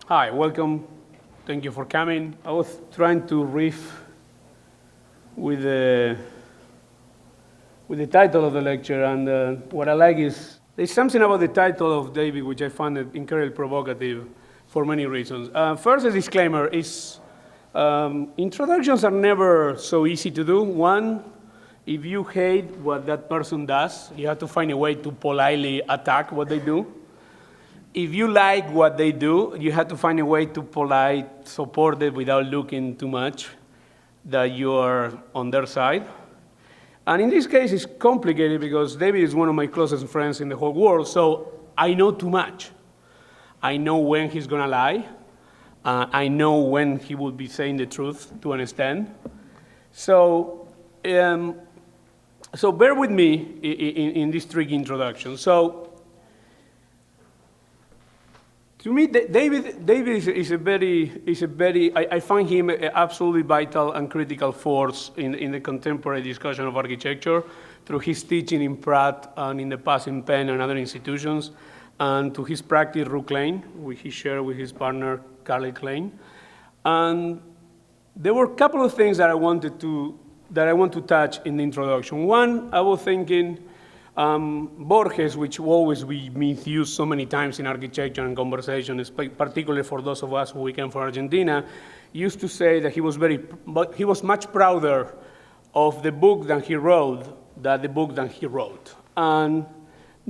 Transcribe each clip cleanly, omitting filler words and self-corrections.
Hi, welcome. Thank you for coming. I was trying to riff with the title of the lecture, and what I like is there's something about the title of David which I find it incredibly provocative for many reasons. First, a disclaimer is introductions are never so easy to do. One, if you hate what that person does, you have to find a way to politely attack what they do. If you like what they do, you have to find a way to politely support it without looking too much that you are on their side. And in this case, it's complicated because David is one of my closest friends in the whole world, so I know too much. I know when he's going to lie. I know when he will be saying the truth to an extent. So bear with me in this tricky introduction. So, to me, David is a very. I find him an absolutely vital and critical force in the contemporary discussion of architecture through his teaching in Pratt and in the past in Penn and other institutions, and to his practice, Ruy Klein, which he shared with his partner, Karel Klein. And there were a couple of things that I want to touch in the introduction. One, I was thinking, Borges, which always we misuse so many times in architecture and conversation, particularly for those of us who came from Argentina, used to say that he was much prouder of the book that he wrote than the book that he wrote. And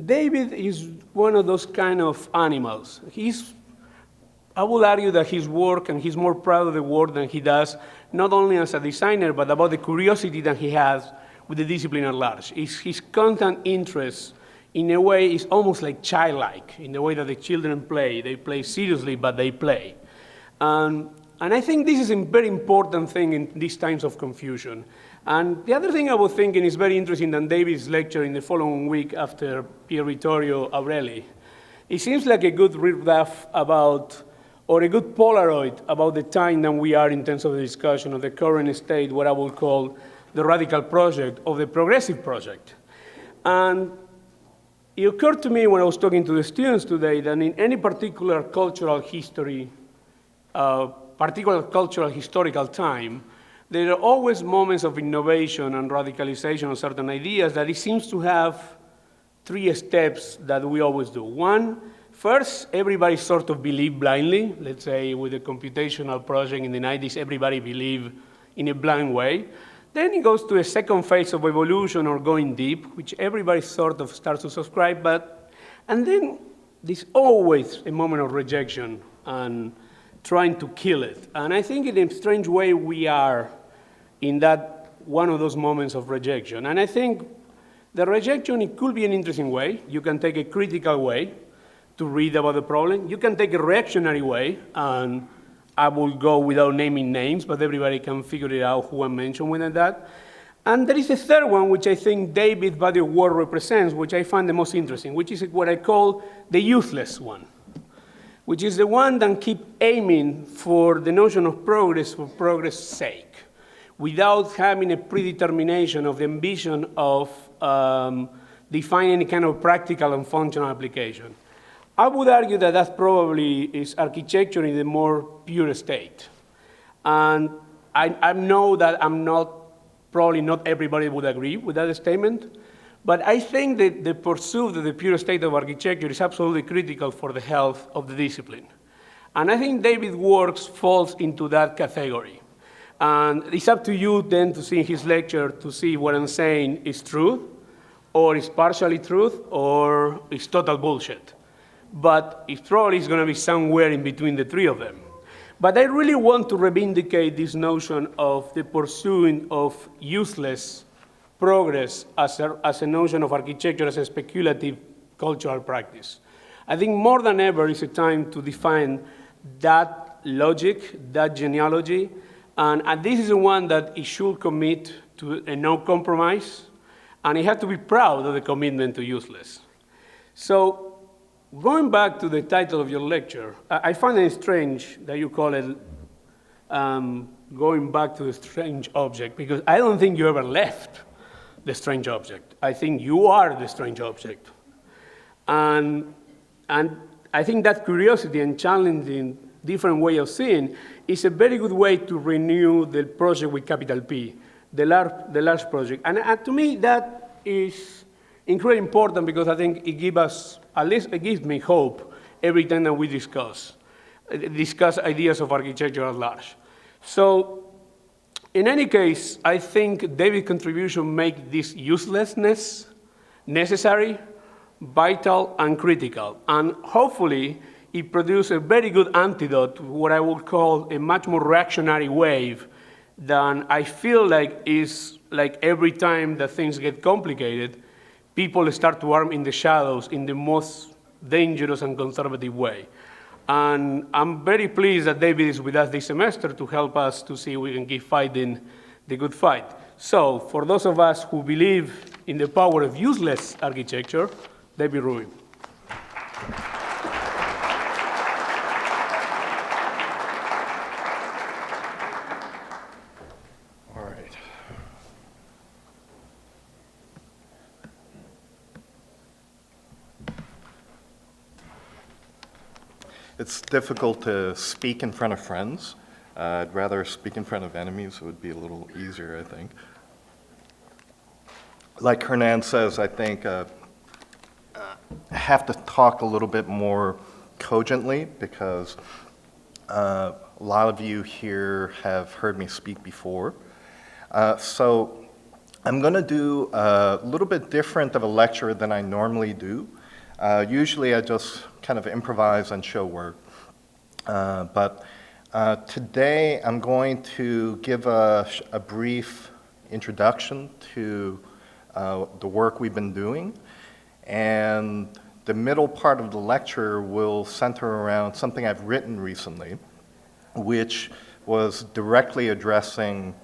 David is one of those kind of animals. I would argue that his work, and he's more proud of the work than he does, not only as a designer, but about the curiosity that he has with the discipline at large. His constant interest, in a way, is almost like childlike, in the way that the children play. They play seriously, but they play. And I think this is a very important thing in these times of confusion. And the other thing I was thinking is very interesting than David's lecture in the following week after Pier Vittorio Aureli. It seems like a good riff about, or a good Polaroid about the time that we are in terms of the discussion of the current state, what I will call the radical project or the progressive project. And it occurred to me when I was talking to the students today that in any particular cultural history, particular cultural historical time, there are always moments of innovation and radicalization of certain ideas that it seems to have three steps that we always do. One, first, everybody sort of believed blindly. Let's say with the computational project in the 90s, everybody believed in a blind way. Then it goes to a second phase of evolution or going deep, which everybody sort of starts to subscribe, and then there's always a moment of rejection and trying to kill it. And I think in a strange way we are in that one of those moments of rejection. And I think the rejection, it could be an interesting way. You can take a critical way to read about the problem. You can take a reactionary way, and I will go without naming names, but everybody can figure it out who I mentioned within that. And there is a third one, which I think David's body of work represents, which I find the most interesting, which is what I call the useless one, which is the one that keeps aiming for the notion of progress for progress' sake, without having a predetermination of the ambition of defining any kind of practical and functional application. I would argue that that probably is architecture in the more pure state. And I know that probably not everybody would agree with that statement, but I think that the pursuit of the pure state of architecture is absolutely critical for the health of the discipline. And I think David's works falls into that category. And it's up to you then to see in his lecture to see what I'm saying is truth, or is partially truth, or is total bullshit. But it probably is going to be somewhere in between the three of them. But I really want to reivindicate this notion of the pursuing of useless progress as a notion of architecture as a speculative cultural practice. I think more than ever is a time to define that logic, that genealogy, and this is the one that it should commit to a no compromise, and it has to be proud of the commitment to useless. So, going back to the title of your lecture, I find it strange that you call it going back to the strange object, because I don't think you ever left the strange object. I think you are the strange object. And I think that curiosity and challenging different way of seeing, is a very good way to renew the project with capital P, the large project. And to me, that is incredibly important because I think it gives us, at least it gives me hope every time that we discuss ideas of architecture at large. So in any case, I think David's contribution makes this uselessness necessary, vital, and critical. And hopefully, it produces a very good antidote to what I would call a much more reactionary wave than I feel like is like every time that things get complicated, people start to arm in the shadows in the most dangerous and conservative way. And I'm very pleased that David is with us this semester to help us to see if we can keep fighting the good fight. So for those of us who believe in the power of useless architecture, David Ruy. All right. It's difficult to speak in front of friends. I'd rather speak in front of enemies. It would be a little easier, I think. Like Hernan says, I think I have to talk a little bit more cogently because a lot of you here have heard me speak before. So I'm going to do a little bit different of a lecture than I normally do. Usually I just kind of improvise and show work. But today I'm going to give a brief introduction to the work we've been doing. And the middle part of the lecture will center around something I've written recently, which was directly addressing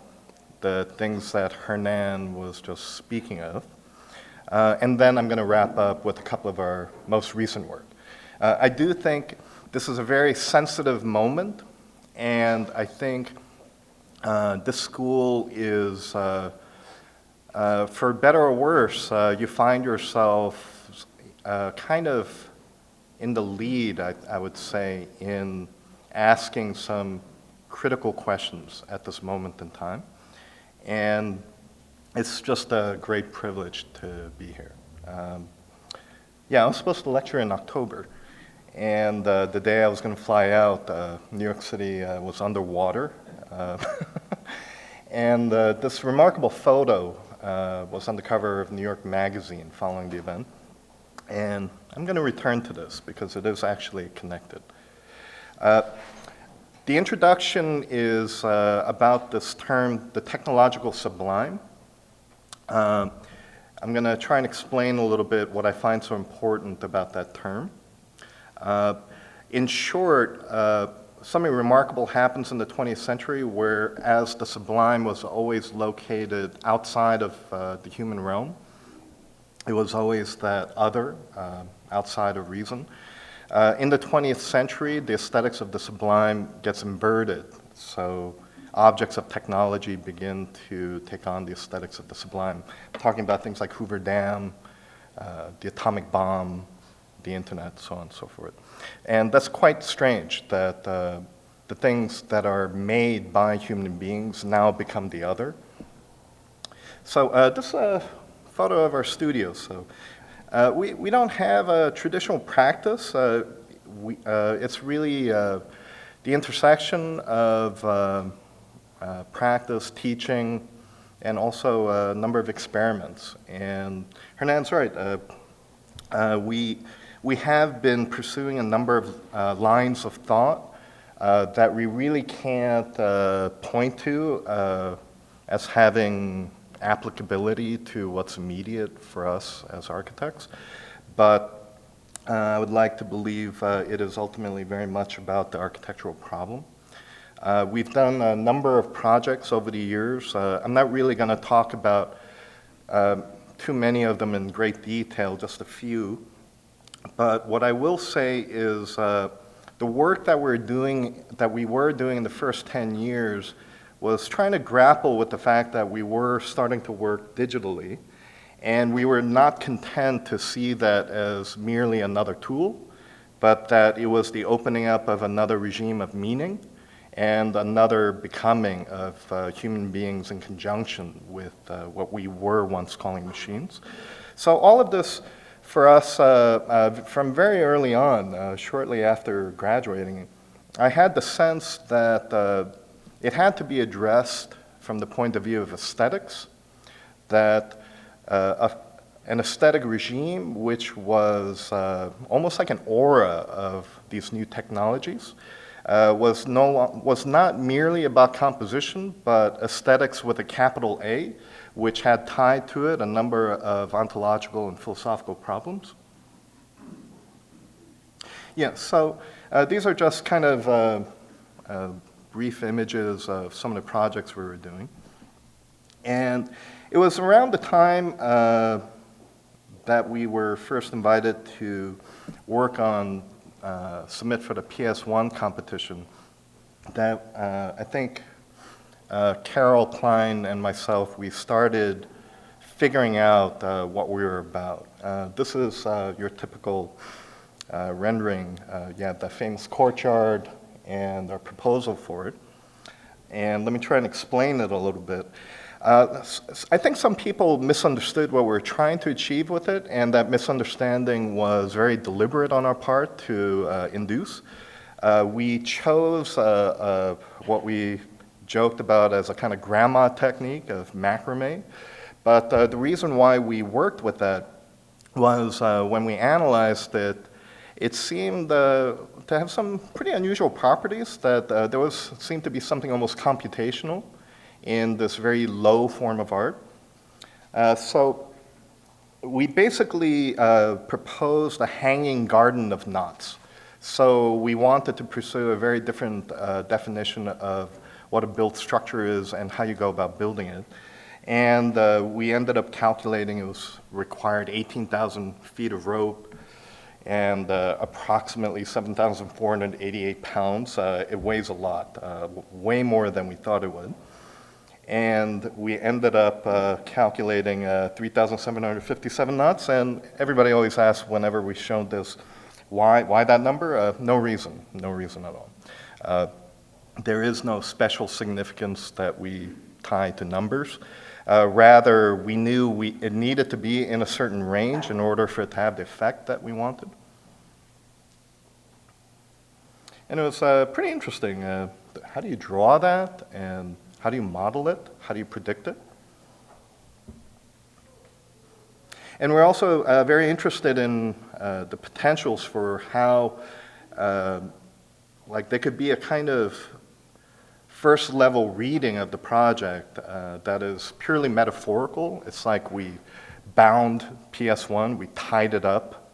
the things that Hernan was just speaking of. And then I'm going to wrap up with a couple of our most recent work. I do think this is a very sensitive moment, and I think this school is, for better or worse, you find yourself kind of in the lead, I would say, in asking some critical questions at this moment in time. And it's just a great privilege to be here. Yeah, I was supposed to lecture in October, and the day I was going to fly out, New York City was underwater. And this remarkable photo was on the cover of New York Magazine following the event. And I'm going to return to this because it is actually connected. The introduction is about this term, the technological sublime. I'm going to try and explain a little bit what I find so important about that term. In short, something remarkable happens in the 20th century, whereas the sublime was always located outside of the human realm. It was always that other, outside of reason. In the 20th century, the aesthetics of the sublime gets inverted. So objects of technology begin to take on the aesthetics of the sublime. I'm talking about things like Hoover Dam, the atomic bomb, the internet, so on and so forth. And that's quite strange that the things that are made by human beings now become the other. So this is a photo of our studio. So we don't have a traditional practice. It's really the intersection of practice, teaching, and also a number of experiments. And Hernan's right. We have been pursuing a number of lines of thought that we really can't point to as having applicability to what's immediate for us as architects. But I would like to believe it is ultimately very much about the architectural problem. We've done a number of projects over the years. I'm not really going to talk about too many of them in great detail, just a few. But what I will say is the work that we were doing in the first 10 years was trying to grapple with the fact that we were starting to work digitally, and we were not content to see that as merely another tool, but that it was the opening up of another regime of meaning and another becoming of human beings in conjunction with what we were once calling machines. So all of this, for us, from very early on, shortly after graduating, I had the sense that it had to be addressed from the point of view of aesthetics, that an aesthetic regime which was almost like an aura of these new technologies was not merely about composition, but aesthetics with a capital A, which had tied to it a number of ontological and philosophical problems. Yeah, so these are just kind of brief images of some of the projects we were doing. And it was around the time that we were first invited to work on, submit for the PS1 competition, that I think Karel Klein and myself, we started figuring out what we were about. This is your typical rendering. You have the famous courtyard and our proposal for it. And let me try and explain it a little bit. I think some people misunderstood what we were trying to achieve with it, and that misunderstanding was very deliberate on our part to induce. We chose what we joked about as a kind of grandma technique of macramé, but the reason why we worked with that was when we analyzed it, it seemed to have some pretty unusual properties, that there seemed to be something almost computational in this very low form of art. So we basically proposed a hanging garden of knots. So we wanted to pursue a very different definition of what a built structure is and how you go about building it. And we ended up calculating it was required 18,000 feet of rope and approximately 7,488 pounds. It weighs a lot, way more than we thought it would. And we ended up calculating 3,757 knots, and everybody always asks whenever we showed this, why that number? No reason at all. There is no special significance that we tie to numbers. Rather, we knew it needed to be in a certain range in order for it to have the effect that we wanted. And it was pretty interesting. How do you draw that? And how do you model it? How do you predict it? And we're also very interested in the potentials for how, like, there could be a kind of first level reading of the project that is purely metaphorical. It's like we bound PS1, we tied it up,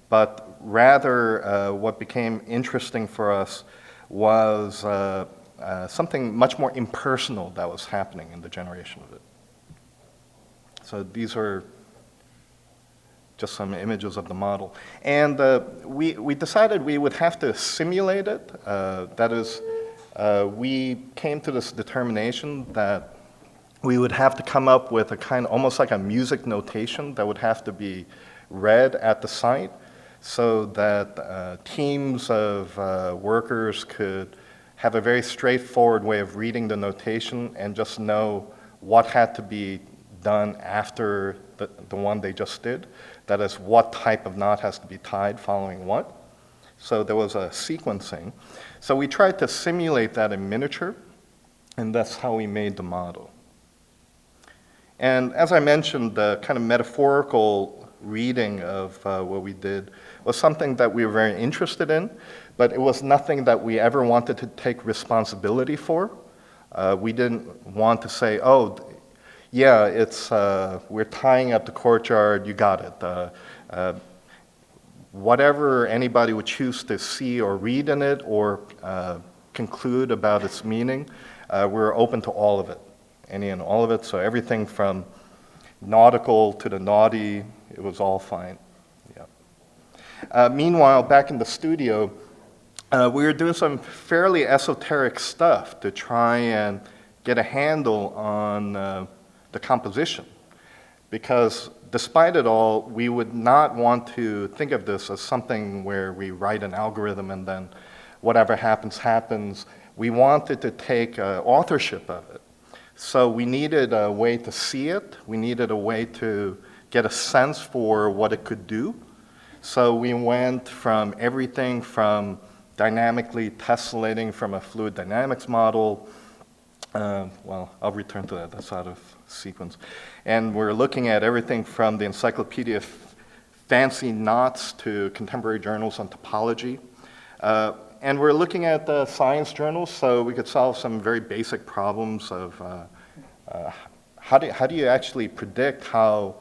but rather what became interesting for us was something much more impersonal that was happening in the generation of it. So these are just some images of the model. And we decided we would have to simulate it. That is, we came to this determination that we would have to come up with a kind of almost like a music notation that would have to be read at the site so that teams of workers could have a very straightforward way of reading the notation and just know what had to be done after the one they just did. That is, what type of knot has to be tied following what. So there was a sequencing. So we tried to simulate that in miniature, and that's how we made the model. And as I mentioned, the kind of metaphorical reading of what we did was something that we were very interested in, but it was nothing that we ever wanted to take responsibility for. We didn't want to say, oh, yeah, we're tying up the courtyard, you got it. Whatever anybody would choose to see or read in it or conclude about its meaning, we're open to all of it, any and all of it. So everything from nautical to the naughty, it was all fine. Yeah. Meanwhile, back in the studio, we were doing some fairly esoteric stuff to try and get a handle on the composition, because despite it all, we would not want to think of this as something where we write an algorithm and then whatever happens, happens. We wanted to take authorship of it. So we needed a way to see it. We needed a way to get a sense for what it could do. So we went from everything from dynamically tessellating from a fluid dynamics model. Well, I'll return to that. That's out of sequence. And we're looking at everything from the Encyclopedia of Fancy Knots to contemporary journals on topology. And we're looking at the science journals, so we could solve some very basic problems of how do you actually predict how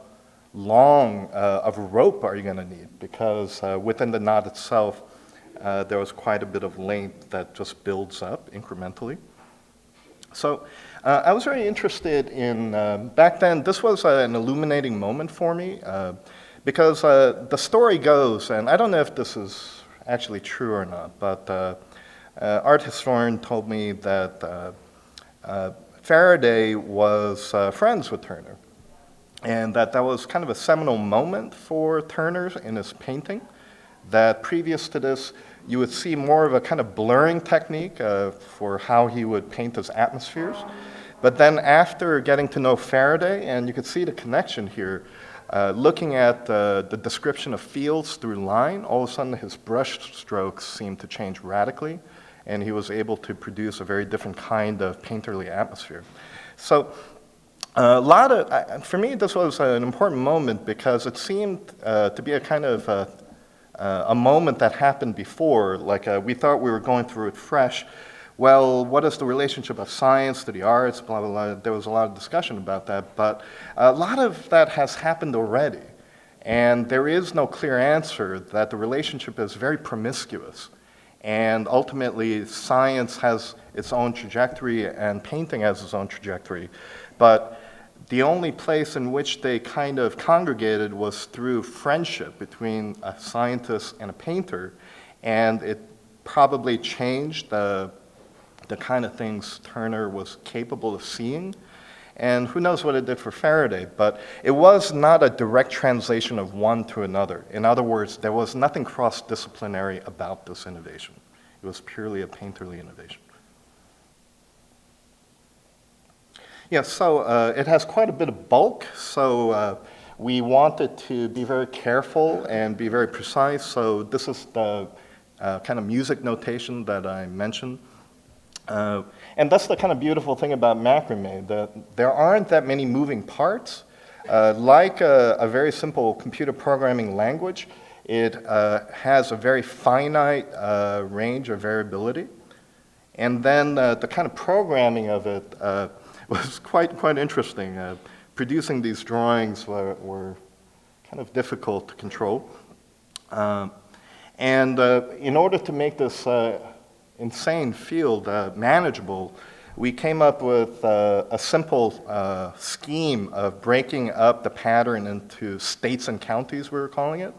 long of a rope are you going to need? Because within the knot itself, there was quite a bit of length that just builds up incrementally. So I was very interested in, back then, this was an illuminating moment for me, because the story goes, and I don't know if this is actually true or not, but art historian told me that Faraday was friends with Turner, and that was kind of a seminal moment for Turner in his painting, that previous to this, you would see more of a kind of blurring technique for how he would paint his atmospheres. But then after getting to know Faraday, and you could see the connection here, looking at the description of fields through line, all of a sudden his brush strokes seemed to change radically, and he was able to produce a very different kind of painterly atmosphere. So for me, this was an important moment because it seemed to be a kind of a moment that happened before, like we thought we were going through it fresh. Well, what is the relationship of science to the arts, blah, blah, blah. There was a lot of discussion about that, but a lot of that has happened already. And there is no clear answer that the relationship is very promiscuous. And ultimately, science has its own trajectory and painting has its own trajectory. But the only place in which they kind of congregated was through friendship between a scientist and a painter, and it probably changed the kind of things Turner was capable of seeing. And who knows what it did for Faraday, but it was not a direct translation of one to another. In other words, there was nothing cross-disciplinary about this innovation. It was purely a painterly innovation. Yeah, so it has quite a bit of bulk, so we wanted to be very careful and be very precise, so this is the kind of music notation that I mentioned. And that's the kind of beautiful thing about macramé, that there aren't that many moving parts. Like a very simple computer programming language, it has a very finite range of variability. And then the kind of programming of it was quite interesting. Producing these drawings were kind of difficult to control. And in order to make this insane field manageable, we came up with a simple scheme of breaking up the pattern into states and counties, we were calling it.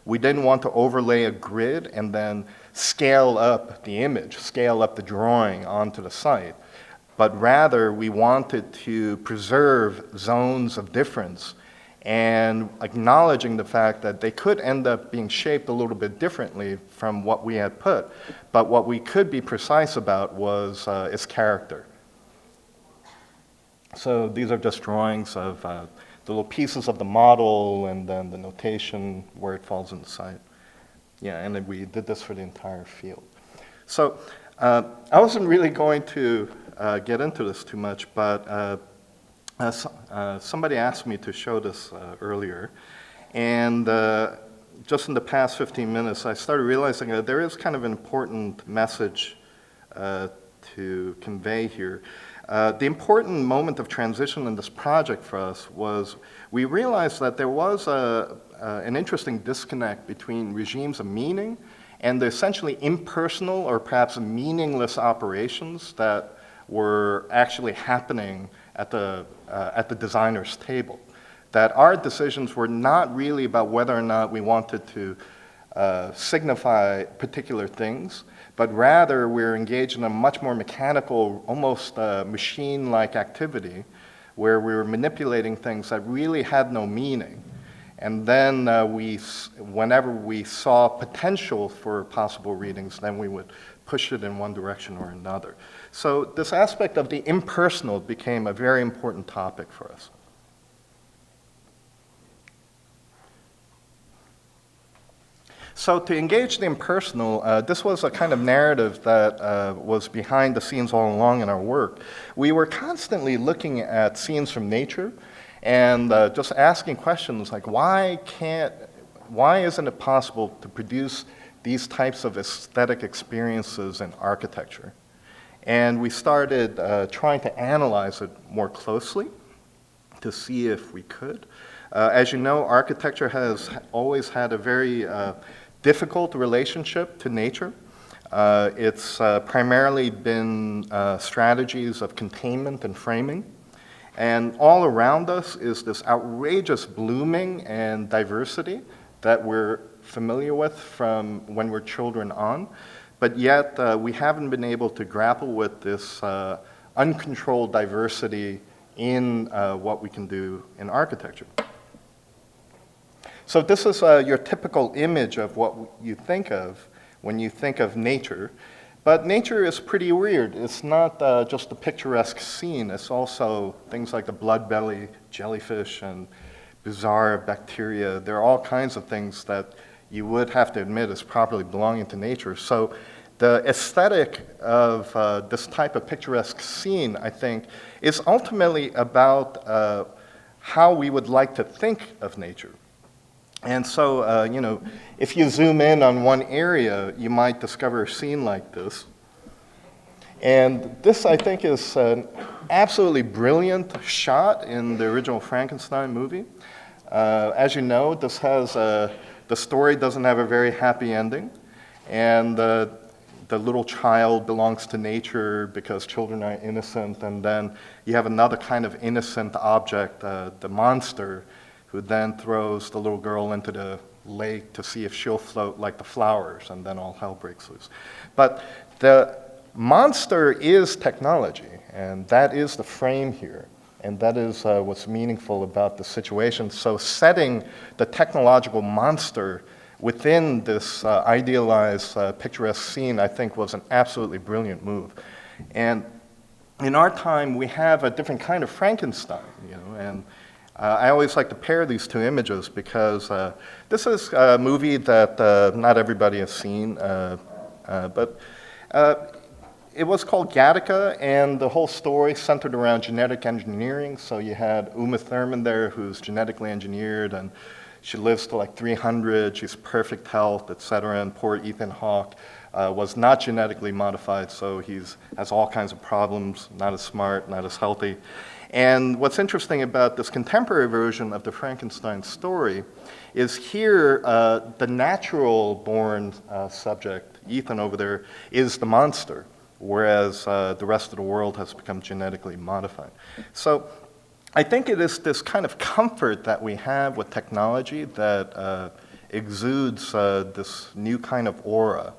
We didn't want to overlay a grid and then scale up the image, scale up the drawing onto the site. But rather, we wanted to preserve zones of difference and acknowledging the fact that they could end up being shaped a little bit differently from what we had put. But what we could be precise about was its character. So these are just drawings of the little pieces of the model and then the notation where it falls in the site. Yeah, and then we did this for the entire field. So I wasn't really going to get into this too much, but somebody asked me to show this earlier, and just in the past 15 minutes, I started realizing that there is kind of an important message to convey here. The important moment of transition in this project for us was we realized that there was an interesting disconnect between regimes of meaning and the essentially impersonal or perhaps meaningless operations that were actually happening at the designer's table. That our decisions were not really about whether or not we wanted to signify particular things, but rather we're engaged in a much more mechanical, almost machine-like activity where we were manipulating things that really had no meaning. And then whenever we saw potential for possible readings, then we would push it in one direction or another. So this aspect of the impersonal became a very important topic for us. So to engage the impersonal, this was a kind of narrative that was behind the scenes all along in our work. We were constantly looking at scenes from nature and just asking questions like, why isn't it possible to produce these types of aesthetic experiences in architecture? And we started trying to analyze it more closely to see if we could. As you know, architecture has always had a very difficult relationship to nature. It's primarily been strategies of containment and framing. And all around us is this outrageous blooming and diversity that we're familiar with from when we're children on. But yet, we haven't been able to grapple with this uncontrolled diversity in what we can do in architecture. So this is your typical image of what you think of when you think of nature. But nature is pretty weird. It's not just a picturesque scene. It's also things like the blood belly jellyfish and bizarre bacteria. There are all kinds of things that you would have to admit is properly belonging to nature. So the aesthetic of this type of picturesque scene, I think, is ultimately about how we would like to think of nature. And so, if you zoom in on one area, you might discover a scene like this. And this, I think, is an absolutely brilliant shot in the original Frankenstein movie. As you know, this has the story doesn't have a very happy ending, and the little child belongs to nature because children are innocent, and then you have another kind of innocent object, the monster, who then throws the little girl into the lake to see if she'll float like the flowers, and then all hell breaks loose. But the monster is technology, and that is the frame here, and that is what's meaningful about the situation. So setting the technological monster within this idealized picturesque scene, I think, was an absolutely brilliant move. And in our time, we have a different kind of Frankenstein, and I always like to pair these two images because this is a movie that not everybody has seen, but it was called Gattaca, and the whole story centered around genetic engineering. So you had Uma Thurman there, who's genetically engineered, and she lives to like 300, she's perfect health, et cetera, and poor Ethan Hawke was not genetically modified, so he has all kinds of problems, not as smart, not as healthy. And what's interesting about this contemporary version of the Frankenstein story is here the natural-born subject, Ethan over there, is the monster, whereas the rest of the world has become genetically modified. So I think it is this kind of comfort that we have with technology that exudes this new kind of aura.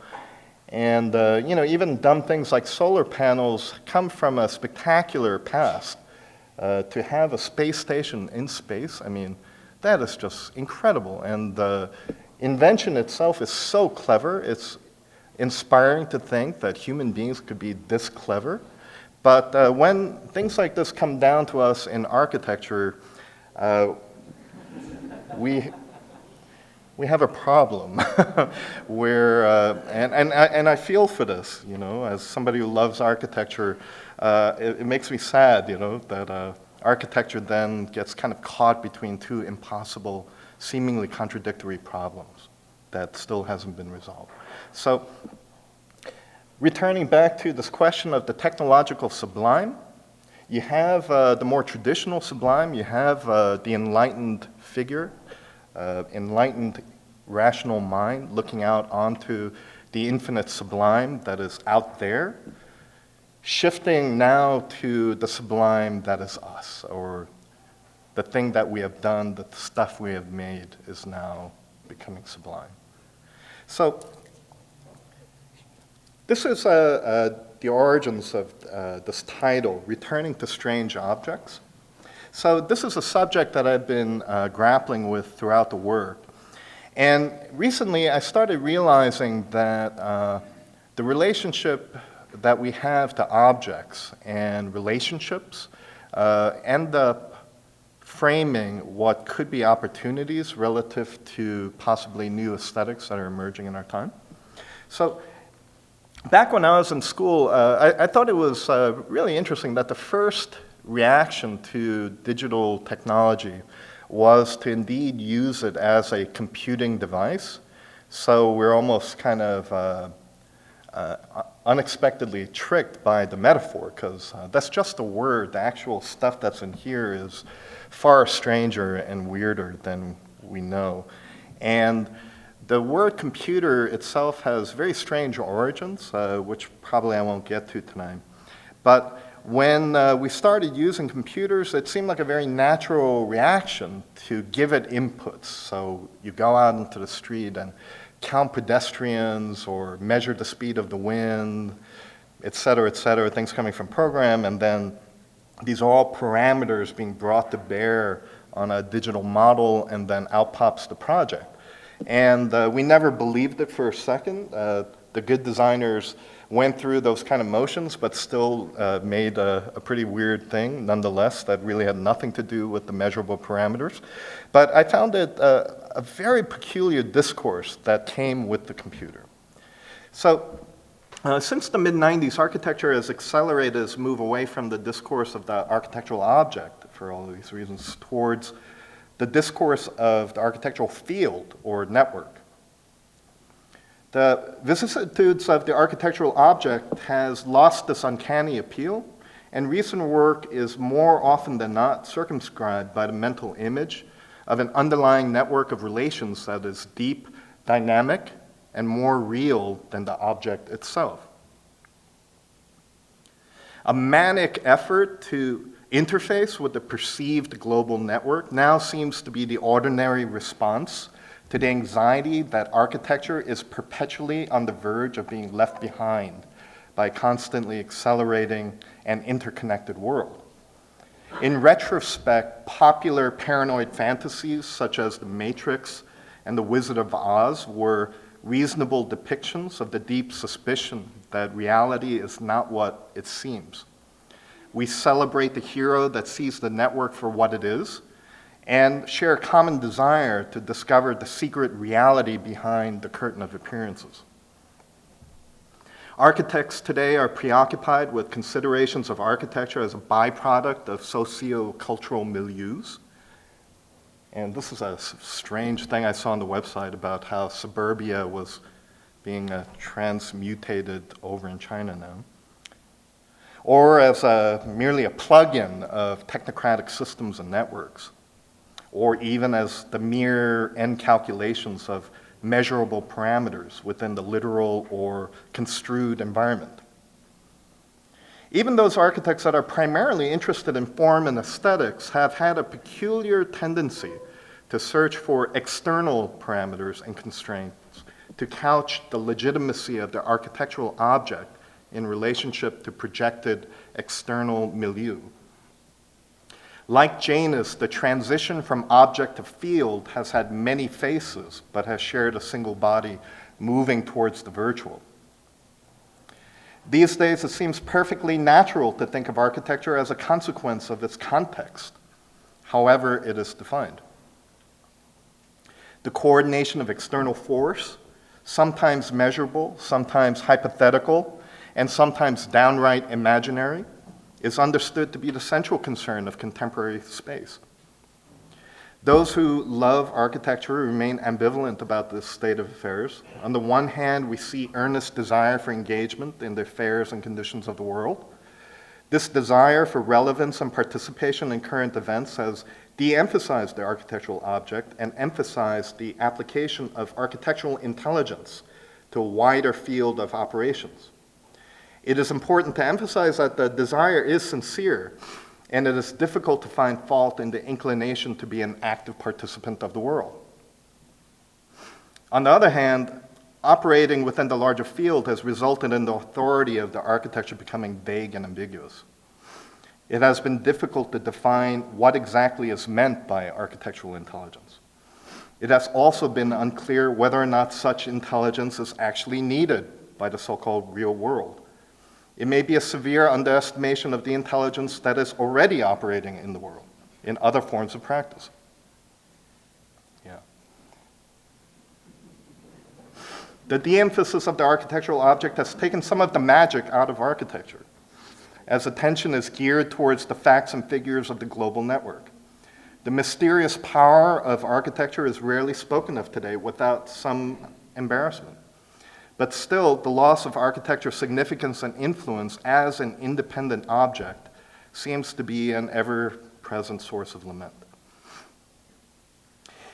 And even dumb things like solar panels come from a spectacular past. To have a space station in space, I mean, that is just incredible. And the invention itself is so clever. It's inspiring to think that human beings could be this clever. But when things like this come down to us in architecture, we have a problem where, and I feel for this, as somebody who loves architecture. It makes me sad, that architecture then gets kind of caught between two impossible, seemingly contradictory problems that still hasn't been resolved. So, returning back to this question of the technological sublime, you have the more traditional sublime, you have the enlightened figure, enlightened rational mind looking out onto the infinite sublime that is out there, shifting now to the sublime that is us, or the thing that we have done, the stuff we have made is now becoming sublime. So this is the origins of this title, Returning to Strange Objects. So this is a subject that I've been grappling with throughout the work. And recently I started realizing that the relationship that we have to objects and relationships end up framing what could be opportunities relative to possibly new aesthetics that are emerging in our time. So back when I was in school, I thought it was really interesting that the first reaction to digital technology was to indeed use it as a computing device. So we're almost kind of unexpectedly tricked by the metaphor, because that's just a word. The actual stuff that's in here is far stranger and weirder than we know. And the word computer itself has very strange origins, which probably I won't get to tonight. But when we started using computers, it seemed like a very natural reaction to give it inputs. So you go out into the street and count pedestrians or measure the speed of the wind, et cetera, things coming from program, and then these are all parameters being brought to bear on a digital model, and then out pops the project. And we never believed it for a second. The good designers went through those kind of motions, but still made a pretty weird thing, nonetheless, that really had nothing to do with the measurable parameters. But I found it a very peculiar discourse that came with the computer. So since the mid-90s, architecture has accelerated its move away from the discourse of the architectural object, for all of these reasons, towards the discourse of the architectural field or network. The vicissitudes of the architectural object has lost this uncanny appeal, and recent work is more often than not circumscribed by the mental image of an underlying network of relations that is deep, dynamic, and more real than the object itself. A manic effort to interface with the perceived global network now seems to be the ordinary response to the anxiety that architecture is perpetually on the verge of being left behind by a constantly accelerating and interconnected world. In retrospect, popular paranoid fantasies such as The Matrix and The Wizard of Oz were reasonable depictions of the deep suspicion that reality is not what it seems. We celebrate the hero that sees the network for what it is, and share a common desire to discover the secret reality behind the curtain of appearances. Architects today are preoccupied with considerations of architecture as a byproduct of socio-cultural milieus. And this is a strange thing I saw on the website about how suburbia was being transmutated over in China now. Or as merely a plug-in of technocratic systems and networks, or even as the mere end calculations of measurable parameters within the literal or construed environment. Even those architects that are primarily interested in form and aesthetics have had a peculiar tendency to search for external parameters and constraints to couch the legitimacy of their architectural object in relationship to projected external milieu. Like Janus, the transition from object to field has had many faces, but has shared a single body moving towards the virtual. These days, it seems perfectly natural to think of architecture as a consequence of its context, however it is defined. The coordination of external force, sometimes measurable, sometimes hypothetical, and sometimes downright imaginary, is understood to be the central concern of contemporary space. Those who love architecture remain ambivalent about this state of affairs. On the one hand, we see earnest desire for engagement in the affairs and conditions of the world. This desire for relevance and participation in current events has de-emphasized the architectural object and emphasized the application of architectural intelligence to a wider field of operations. It is important to emphasize that the desire is sincere, and it is difficult to find fault in the inclination to be an active participant of the world. On the other hand, operating within the larger field has resulted in the authority of the architecture becoming vague and ambiguous. it has been difficult to define what exactly is meant by architectural intelligence. It has also been unclear whether or not such intelligence is actually needed by the so-called real world. It may be a severe underestimation of the intelligence that is already operating in the world, in other forms of practice. The de-emphasis of the architectural object has taken some of the magic out of architecture, as attention is geared towards the facts and figures of the global network. The mysterious power of architecture is rarely spoken of today without some embarrassment. But still, the loss of architecture's significance and influence as an independent object seems to be an ever-present source of lament.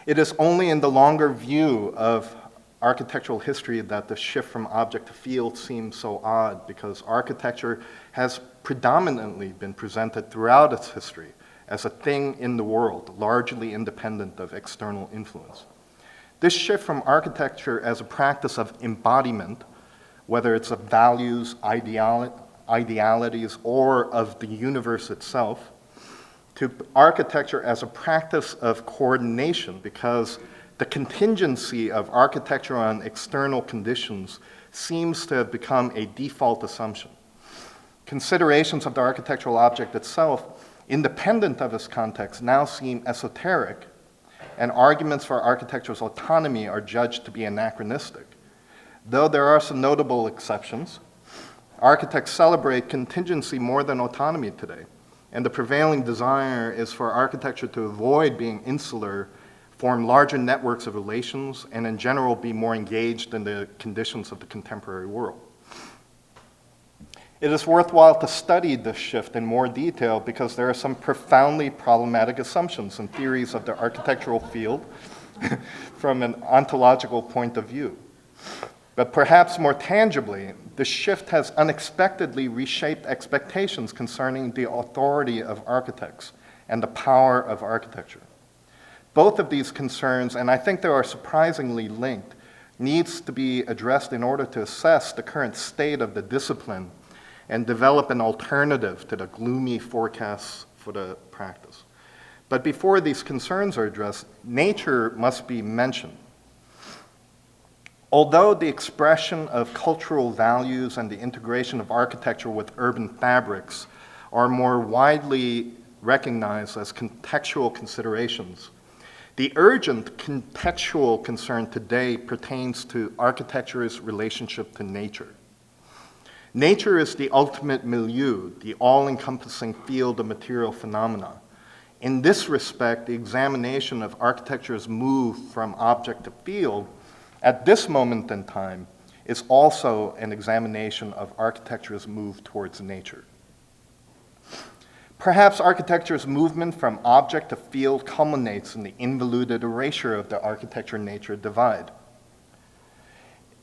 It is only in the longer view of architectural history that the shift from object to field seems so odd, because architecture has predominantly been presented throughout its history as a thing in the world, largely independent of external influence. This shift from architecture as a practice of embodiment, whether it's of values, idealities, or of the universe itself, to architecture as a practice of coordination, because the contingency of architecture on external conditions seems to have become a default assumption. Considerations of the architectural object itself, independent of its context, now seem esoteric, and arguments for architecture's autonomy are judged to be anachronistic. Though there are some notable exceptions, architects celebrate contingency more than autonomy today, and the prevailing desire is for architecture to avoid being insular, form larger networks of relations, and in general be more engaged in the conditions of the contemporary world. It is worthwhile to study this shift in more detail because there are some profoundly problematic assumptions and theories of the architectural field from an ontological point of view. But perhaps more tangibly, the shift has unexpectedly reshaped expectations concerning the authority of architects and the power of architecture. Both of these concerns, and I think they are surprisingly linked, needs to be addressed in order to assess the current state of the discipline and develop an alternative to the gloomy forecasts for the practice. But before these concerns are addressed, nature must be mentioned. Although the expression of cultural values and the integration of architecture with urban fabrics are more widely recognized as contextual considerations, the urgent contextual concern today pertains to architecture's relationship to nature. Nature is the ultimate milieu, the all-encompassing field of material phenomena. In this respect, the examination of architecture's move from object to field at this moment in time is also an examination of architecture's move towards nature. Perhaps architecture's movement from object to field culminates in the involuted erasure of the architecture-nature divide.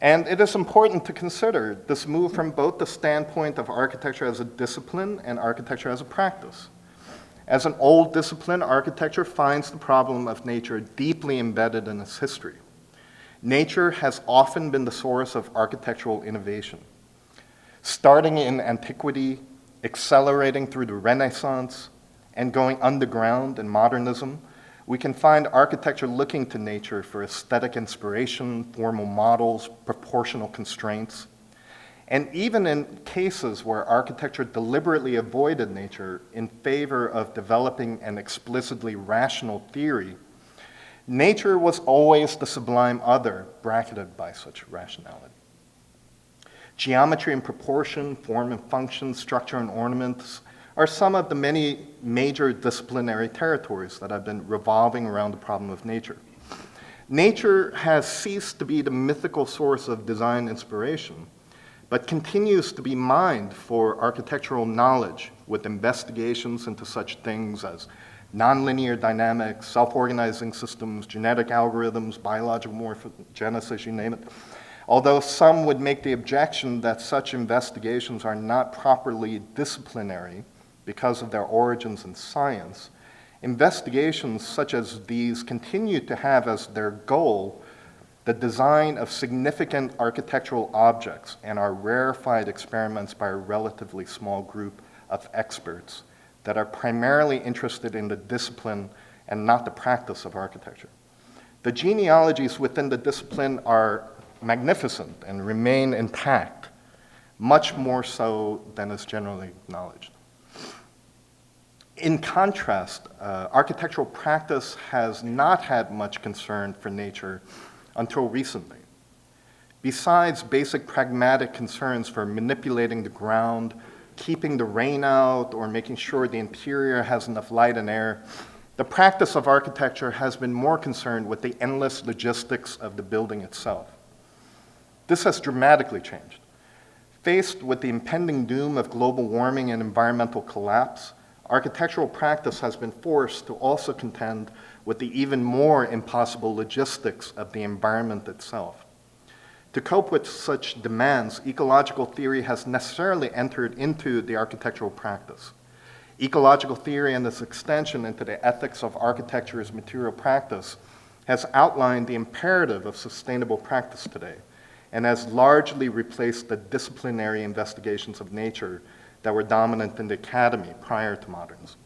And it is important to consider this move from both the standpoint of architecture as a discipline and architecture as a practice. As an old discipline, architecture finds the problem of nature deeply embedded in its history. Nature has often been the source of architectural innovation. Starting in antiquity, accelerating through the Renaissance, and going underground in modernism, we can find architecture looking to nature for aesthetic inspiration, formal models, proportional constraints. And even in cases where architecture deliberately avoided nature in favor of developing an explicitly rational theory, nature was always the sublime other, bracketed by such rationality. Geometry and proportion, form and function, structure and ornaments are some of the many major disciplinary territories that have been revolving around the problem of nature. Nature has ceased to be the mythical source of design inspiration, but continues to be mined for architectural knowledge with investigations into such things as nonlinear dynamics, self-organizing systems, genetic algorithms, biological morphogenesis, you name it. Although some would make the objection that such investigations are not properly disciplinary because of their origins in science, investigations such as these continue to have as their goal the design of significant architectural objects and are rarefied experiments by a relatively small group of experts that are primarily interested in the discipline and not the practice of architecture. The genealogies within the discipline are magnificent and remain intact, much more so than is generally acknowledged. In contrast, architectural practice has not had much concern for nature until recently. Besides basic pragmatic concerns for manipulating the ground, keeping the rain out, or making sure the interior has enough light and air, the practice of architecture has been more concerned with the endless logistics of the building itself. This has dramatically changed. Faced with the impending doom of global warming and environmental collapse, architectural practice has been forced to also contend with the even more impossible logistics of the environment itself. To cope with such demands, ecological theory has necessarily entered into the architectural practice. Ecological theory and its extension into the ethics of architecture as material practice has outlined the imperative of sustainable practice today and has largely replaced the disciplinary investigations of nature that were dominant in the academy prior to modernism.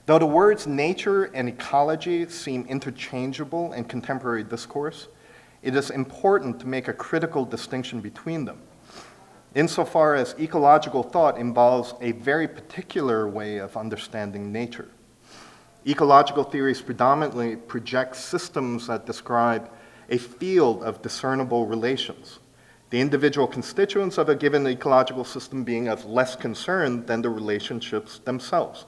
Though the words nature and ecology seem interchangeable in contemporary discourse, it is important to make a critical distinction between them, insofar as ecological thought involves a very particular way of understanding nature. Ecological theories predominantly project systems that describe a field of discernible relations, the individual constituents of a given ecological system being of less concern than the relationships themselves.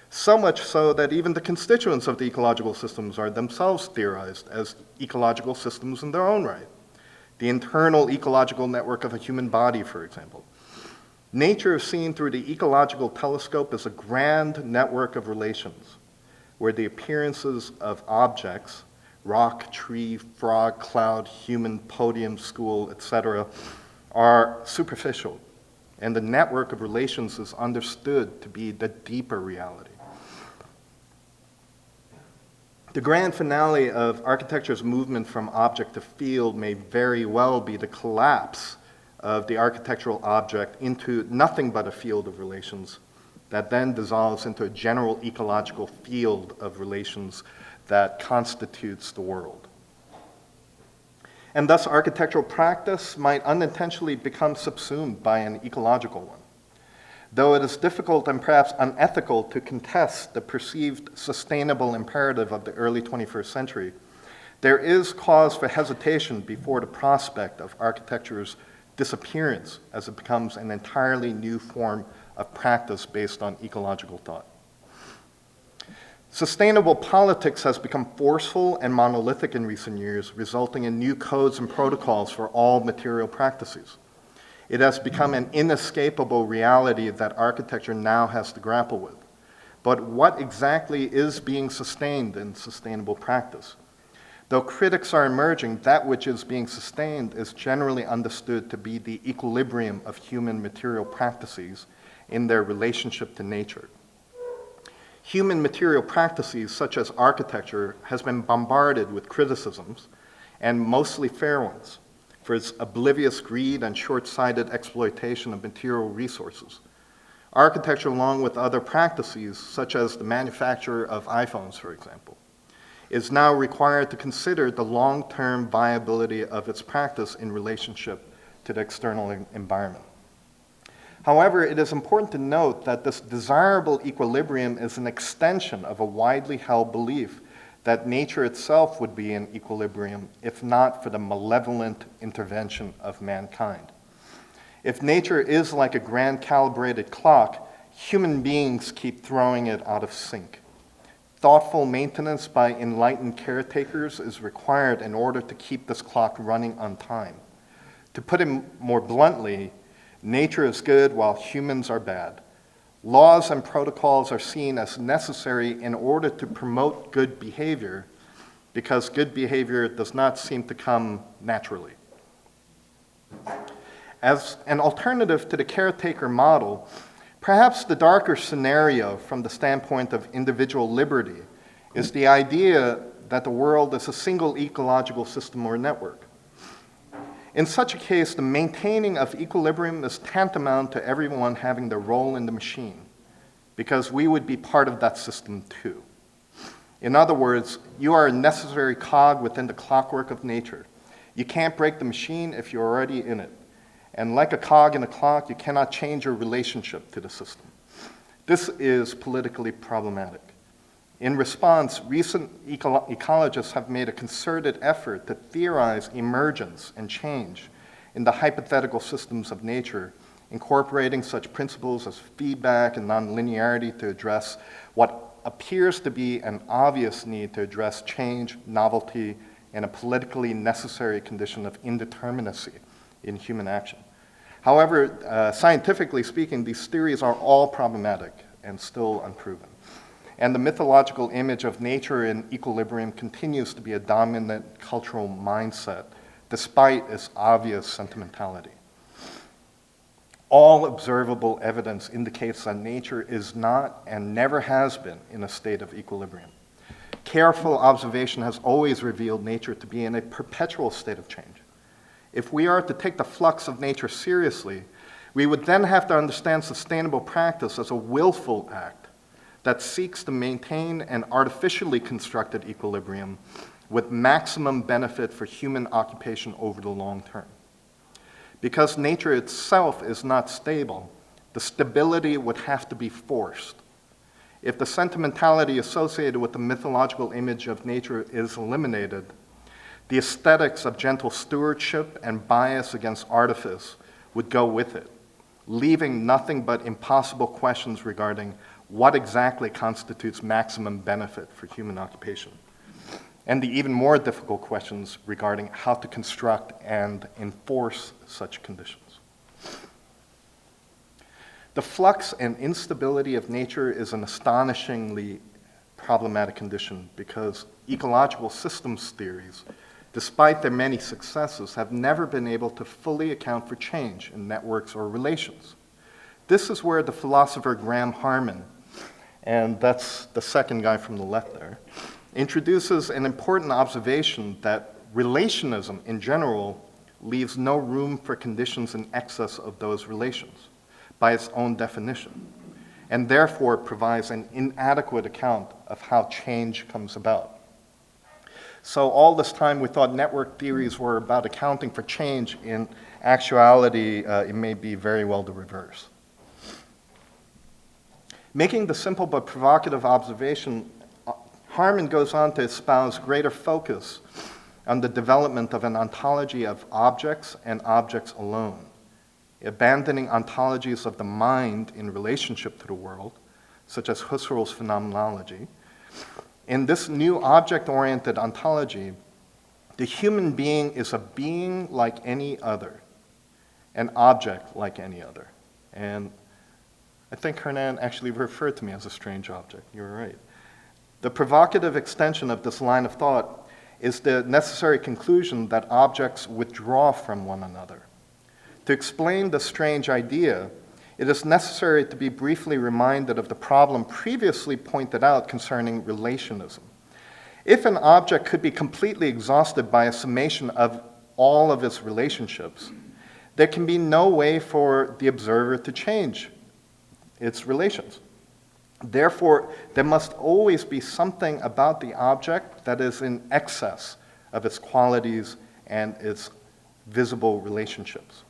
So much so that even the constituents of the ecological systems are themselves theorized as ecological systems in their own right. The internal ecological network of a human body, for example. Nature is seen through the ecological telescope as a grand network of relations, where the appearances of objects, rock, tree, frog, cloud, human, podium, school, etc., are superficial, and the network of relations is understood to be the deeper reality. The grand finale of architecture's movement from object to field may very well be the collapse of the architectural object into nothing but a field of relations that then dissolves into a general ecological field of relations that constitutes the world. And thus, architectural practice might unintentionally become subsumed by an ecological one. Though it is difficult and perhaps unethical to contest the perceived sustainable imperative of the early 21st century, there is cause for hesitation before the prospect of architecture's disappearance as it becomes an entirely new form of practice based on ecological thought. Sustainable politics has become forceful and monolithic in recent years, resulting in new codes and protocols for all material practices. It has become an inescapable reality that architecture now has to grapple with. But what exactly is being sustained in sustainable practice? Though critics are emerging, that which is being sustained is generally understood to be the equilibrium of human material practices in their relationship to nature. Human material practices, such as architecture, has been bombarded with criticisms, and mostly fair ones, for its oblivious greed and short-sighted exploitation of material resources. Architecture, along with other practices, such as the manufacture of iPhones, for example, is now required to consider the long-term viability of its practice in relationship to the external environment. However, it is important to note that this desirable equilibrium is an extension of a widely held belief that nature itself would be in equilibrium if not for the malevolent intervention of mankind. If nature is like a grand calibrated clock, human beings keep throwing it out of sync. Thoughtful maintenance by enlightened caretakers is required in order to keep this clock running on time. To put it more bluntly, nature is good while humans are bad. Laws and protocols are seen as necessary in order to promote good behavior because good behavior does not seem to come naturally. As an alternative to the caretaker model, perhaps the darker scenario from the standpoint of individual liberty is the idea that the world is a single ecological system or network. In such a case, the maintaining of equilibrium is tantamount to everyone having their role in the machine. because we would be part of that system too. In other words, you are a necessary cog within the clockwork of nature. You can't break the machine if you're already in it. And like a cog in a clock, you cannot change your relationship to the system. This is politically problematic. In response, recent ecologists have made a concerted effort to theorize emergence and change in the hypothetical systems of nature, incorporating such principles as feedback and nonlinearity to address what appears to be an obvious need to address change, novelty, and a politically necessary condition of indeterminacy in human action. However, scientifically speaking, these theories are all problematic and still unproven. And the mythological image of nature in equilibrium continues to be a dominant cultural mindset, despite its obvious sentimentality. All observable evidence indicates that nature is not and never has been in a state of equilibrium. Careful observation has always revealed nature to be in a perpetual state of change. If we are to take the flux of nature seriously, we would then have to understand sustainable practice as a willful act that seeks to maintain an artificially constructed equilibrium with maximum benefit for human occupation over the long term. Because nature itself is not stable, the stability would have to be forced. If the sentimentality associated with the mythological image of nature is eliminated, the aesthetics of gentle stewardship and bias against artifice would go with it, leaving nothing but impossible questions regarding what exactly constitutes maximum benefit for human occupation, and the even more difficult questions regarding how to construct and enforce such conditions. The flux and instability of nature is an astonishingly problematic condition because ecological systems theories, despite their many successes, have never been able to fully account for change in networks or relations. This is where the philosopher Graham Harmon, and that's the second guy from the left there, introduces an important observation that relationism in general leaves no room for conditions in excess of those relations by its own definition, and therefore provides an inadequate account of how change comes about. So all this time we thought network theories were about accounting for change. In actuality, it may be very well the reverse. Making the simple but provocative observation, Harmon goes on to espouse greater focus on the development of an ontology of objects and objects alone, abandoning ontologies of the mind in relationship to the world, such as Husserl's phenomenology. In this new object-oriented ontology, the human being is a being like any other, an object like any other. And I think Hernan actually referred to me as a strange object. You're right. The provocative extension of this line of thought is the necessary conclusion that objects withdraw from one another. To explain the strange idea, it is necessary to be briefly reminded of the problem previously pointed out concerning relationism. If an object could be completely exhausted by a summation of all of its relationships, there can be no way for the observer to change its relations. Therefore, there must always be something about the object that is in excess of its qualities and its visible relationships.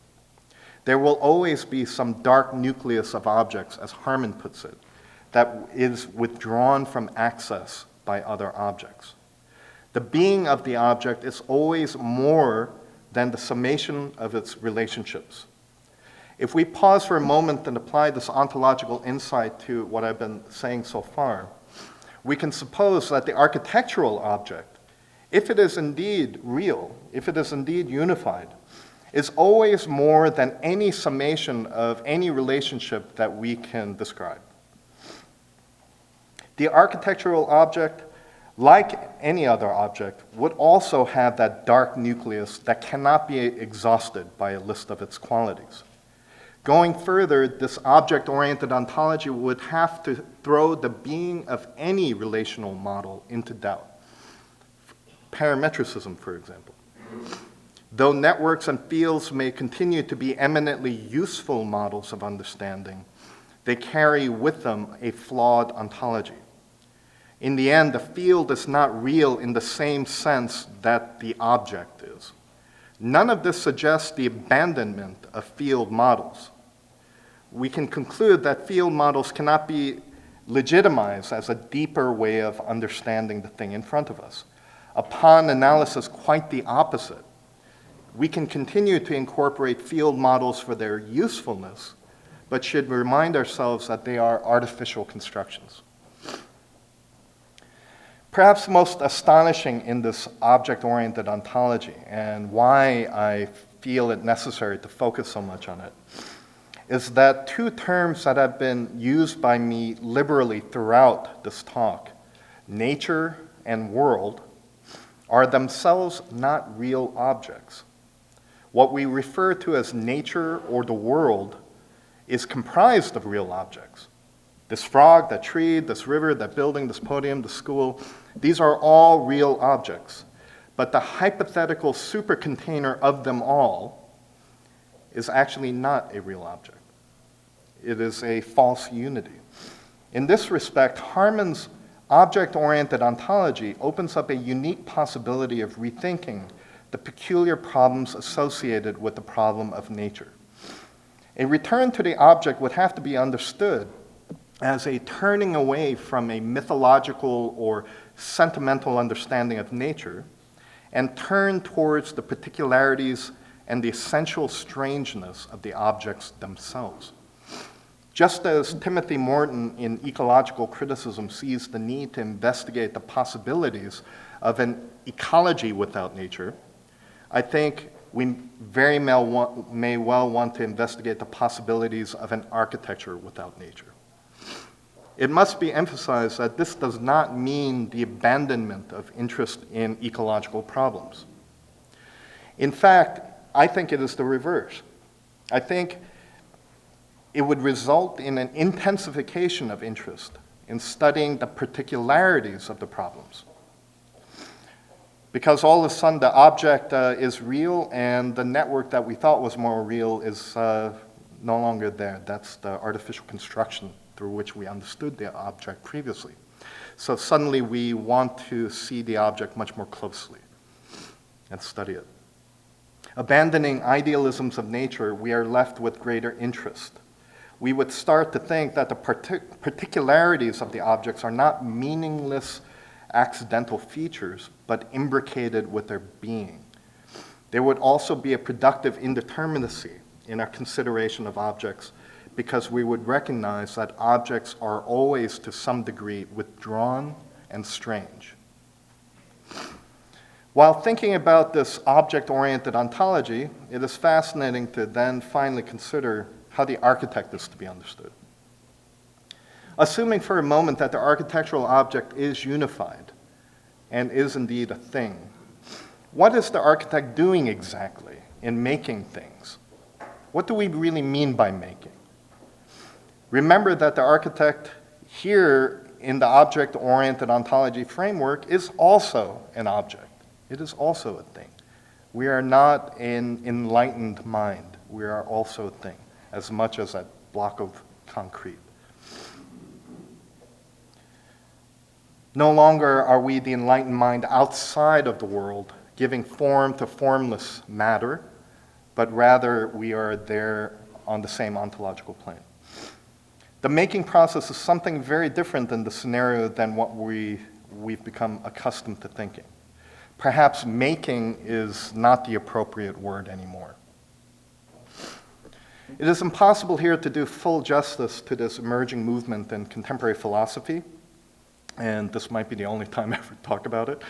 There will always be some dark nucleus of objects, as Harmon puts it, that is withdrawn from access by other objects. The being of the object is always more than the summation of its relationships. If we pause for a moment and apply this ontological insight to what I've been saying so far, we can suppose that the architectural object, if it is indeed real, if it is indeed unified, is always more than any summation of any relationship that we can describe. The architectural object, like any other object, would also have that dark nucleus that cannot be exhausted by a list of its qualities. Going further, this object-oriented ontology would have to throw the being of any relational model into doubt. Parametricism, for example. Though networks and fields may continue to be eminently useful models of understanding, they carry with them a flawed ontology. In the end, the field is not real in the same sense that the object is. None of this suggests the abandonment of field models. We can conclude that field models cannot be legitimized as a deeper way of understanding the thing in front of us. Upon analysis, quite the opposite. We can continue to incorporate field models for their usefulness, but should remind ourselves that they are artificial constructions. Perhaps most astonishing in this object-oriented ontology, and why I feel it necessary to focus so much on it, is that two terms that have been used by me liberally throughout this talk, nature and world, are themselves not real objects. What we refer to as nature or the world is comprised of real objects. This frog, that tree, this river, that building, this podium, the school, these are all real objects. But the hypothetical supercontainer of them all is actually not a real object. It is a false unity. In this respect, Harmon's object-oriented ontology opens up a unique possibility of rethinking the peculiar problems associated with the problem of nature. A return to the object would have to be understood as a turning away from a mythological or sentimental understanding of nature and turn towards the particularities and the essential strangeness of the objects themselves. Just as Timothy Morton in Ecological Criticism sees the need to investigate the possibilities of an ecology without nature, I think we very may well want to investigate the possibilities of an architecture without nature. It must be emphasized that this does not mean the abandonment of interest in ecological problems. In fact, I think it is the reverse. I think it would result in an intensification of interest in studying the particularities of the problems. Because all of a sudden the object is real and the network that we thought was more real is no longer there. That's the artificial construction through which we understood the object previously. So suddenly we want to see the object much more closely and study it. Abandoning idealisms of nature, we are left with greater interest. We would start to think that the particularities of the objects are not meaningless accidental features, but imbricated with their being. There would also be a productive indeterminacy in our consideration of objects, because we would recognize that objects are always, to some degree, withdrawn and strange. While thinking about this object-oriented ontology, it is fascinating to then finally consider how the architect is to be understood. Assuming for a moment that the architectural object is unified and is indeed a thing, what is the architect doing exactly in making things? What do we really mean by making? Remember that the architect here in the object-oriented ontology framework is also an object. It is also a thing. We are not an enlightened mind. We are also a thing, as much as that block of concrete. No longer are we the enlightened mind outside of the world, giving form to formless matter, but rather we are there on the same ontological plane. The making process is something very different than the scenario than what we've become accustomed to thinking. Perhaps making is not the appropriate word anymore. It is impossible here to do full justice to this emerging movement in contemporary philosophy, and this might be the only time I ever talk about it,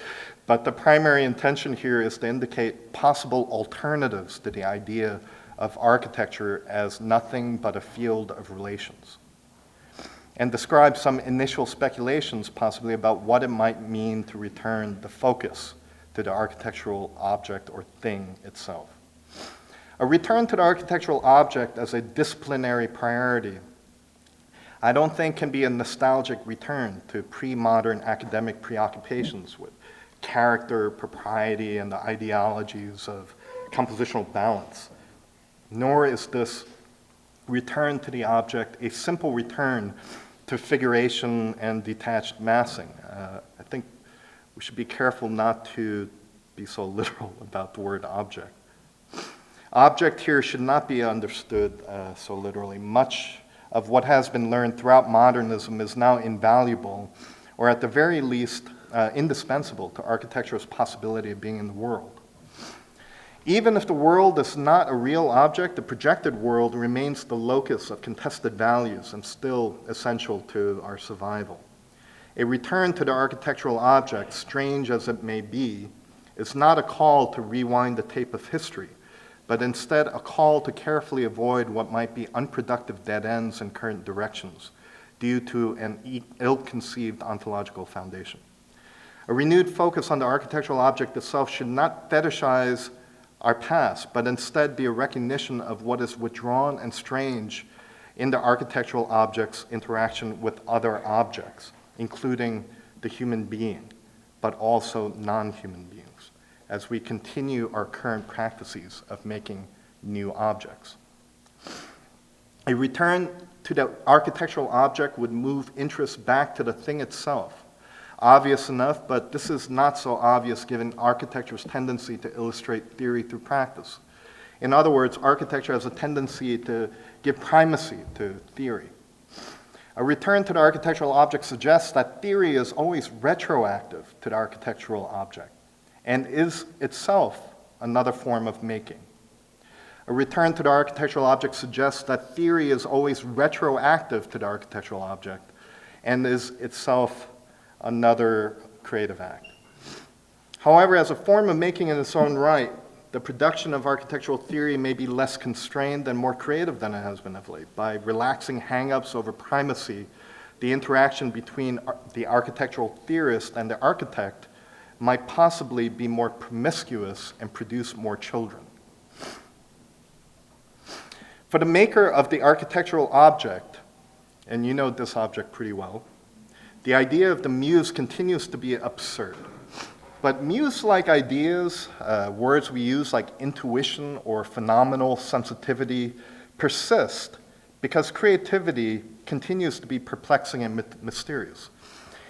but the primary intention here is to indicate possible alternatives to the idea of architecture as nothing but a field of relations, and describe some initial speculations possibly about what it might mean to return the focus to the architectural object or thing itself. A return to the architectural object as a disciplinary priority, I don't think can be a nostalgic return to pre-modern academic preoccupations with character, propriety, and the ideologies of compositional balance. Nor is this return to the object, a simple return to figuration and detached massing. I think we should be careful not to be so literal about the word object. Object here should not be understood so literally. Much of what has been learned throughout modernism is now invaluable, or at the very least, indispensable to architecture's possibility of being in the world. Even if the world is not a real object, the projected world remains the locus of contested values and still essential to our survival. A return to the architectural object, strange as it may be, is not a call to rewind the tape of history, but instead a call to carefully avoid what might be unproductive dead ends in current directions due to an ill-conceived ontological foundation. A renewed focus on the architectural object itself should not fetishize our past, but instead be a recognition of what is withdrawn and strange in the architectural object's interaction with other objects, including the human being, but also non-human beings, as we continue our current practices of making new objects. A return to the architectural object would move interest back to the thing itself. Obvious enough, but this is not so obvious given architecture's tendency to illustrate theory through practice. In other words, architecture has a tendency to give primacy to theory. A return to the architectural object suggests that theory is always retroactive to the architectural object and is itself another form of making. A return to the architectural object suggests that theory is always retroactive to the architectural object and is itself another creative act. However, as a form of making in its own right, the production of architectural theory may be less constrained and more creative than it has been of late. By relaxing hang-ups over primacy, the interaction between the architectural theorist and the architect might possibly be more promiscuous and produce more children. For the maker of the architectural object, and you know this object pretty well, the idea of the muse continues to be absurd. But muse-like ideas, words we use like intuition or phenomenal sensitivity, persist because creativity continues to be perplexing and mysterious.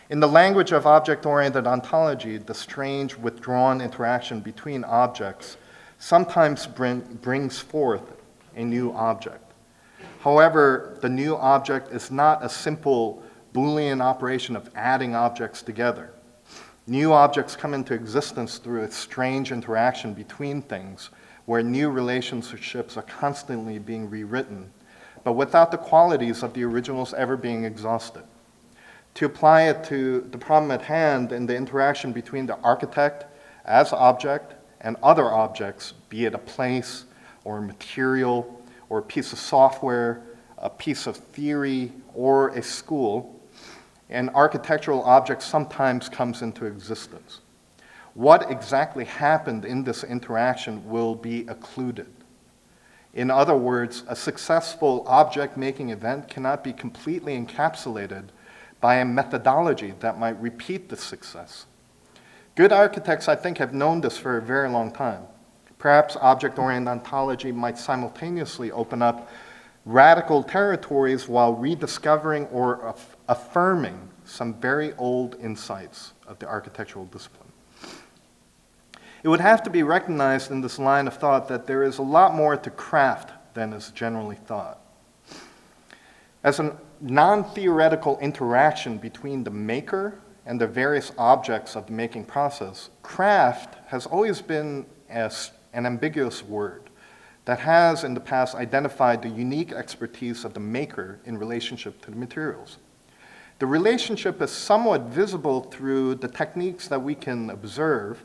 In the language of object-oriented ontology, the strange, withdrawn interaction between objects sometimes brings forth a new object. However, the new object is not a simple Boolean operation of adding objects together. New objects come into existence through a strange interaction between things where new relationships are constantly being rewritten, but without the qualities of the originals ever being exhausted. To apply it to the problem at hand in the interaction between the architect as object and other objects, be it a place or a material or a piece of software, a piece of theory, or a school, an architectural object sometimes comes into existence. What exactly happened in this interaction will be occluded. In other words, a successful object-making event cannot be completely encapsulated by a methodology that might repeat the success. Good architects, I think, have known this for a very long time. Perhaps object-oriented ontology might simultaneously open up radical territories while rediscovering or affirming some very old insights of the architectural discipline. It would have to be recognized in this line of thought that there is a lot more to craft than is generally thought. As a non-theoretical interaction between the maker and the various objects of the making process, craft has always been an ambiguous word that has in the past identified the unique expertise of the maker in relationship to the materials. The relationship is somewhat visible through the techniques that we can observe,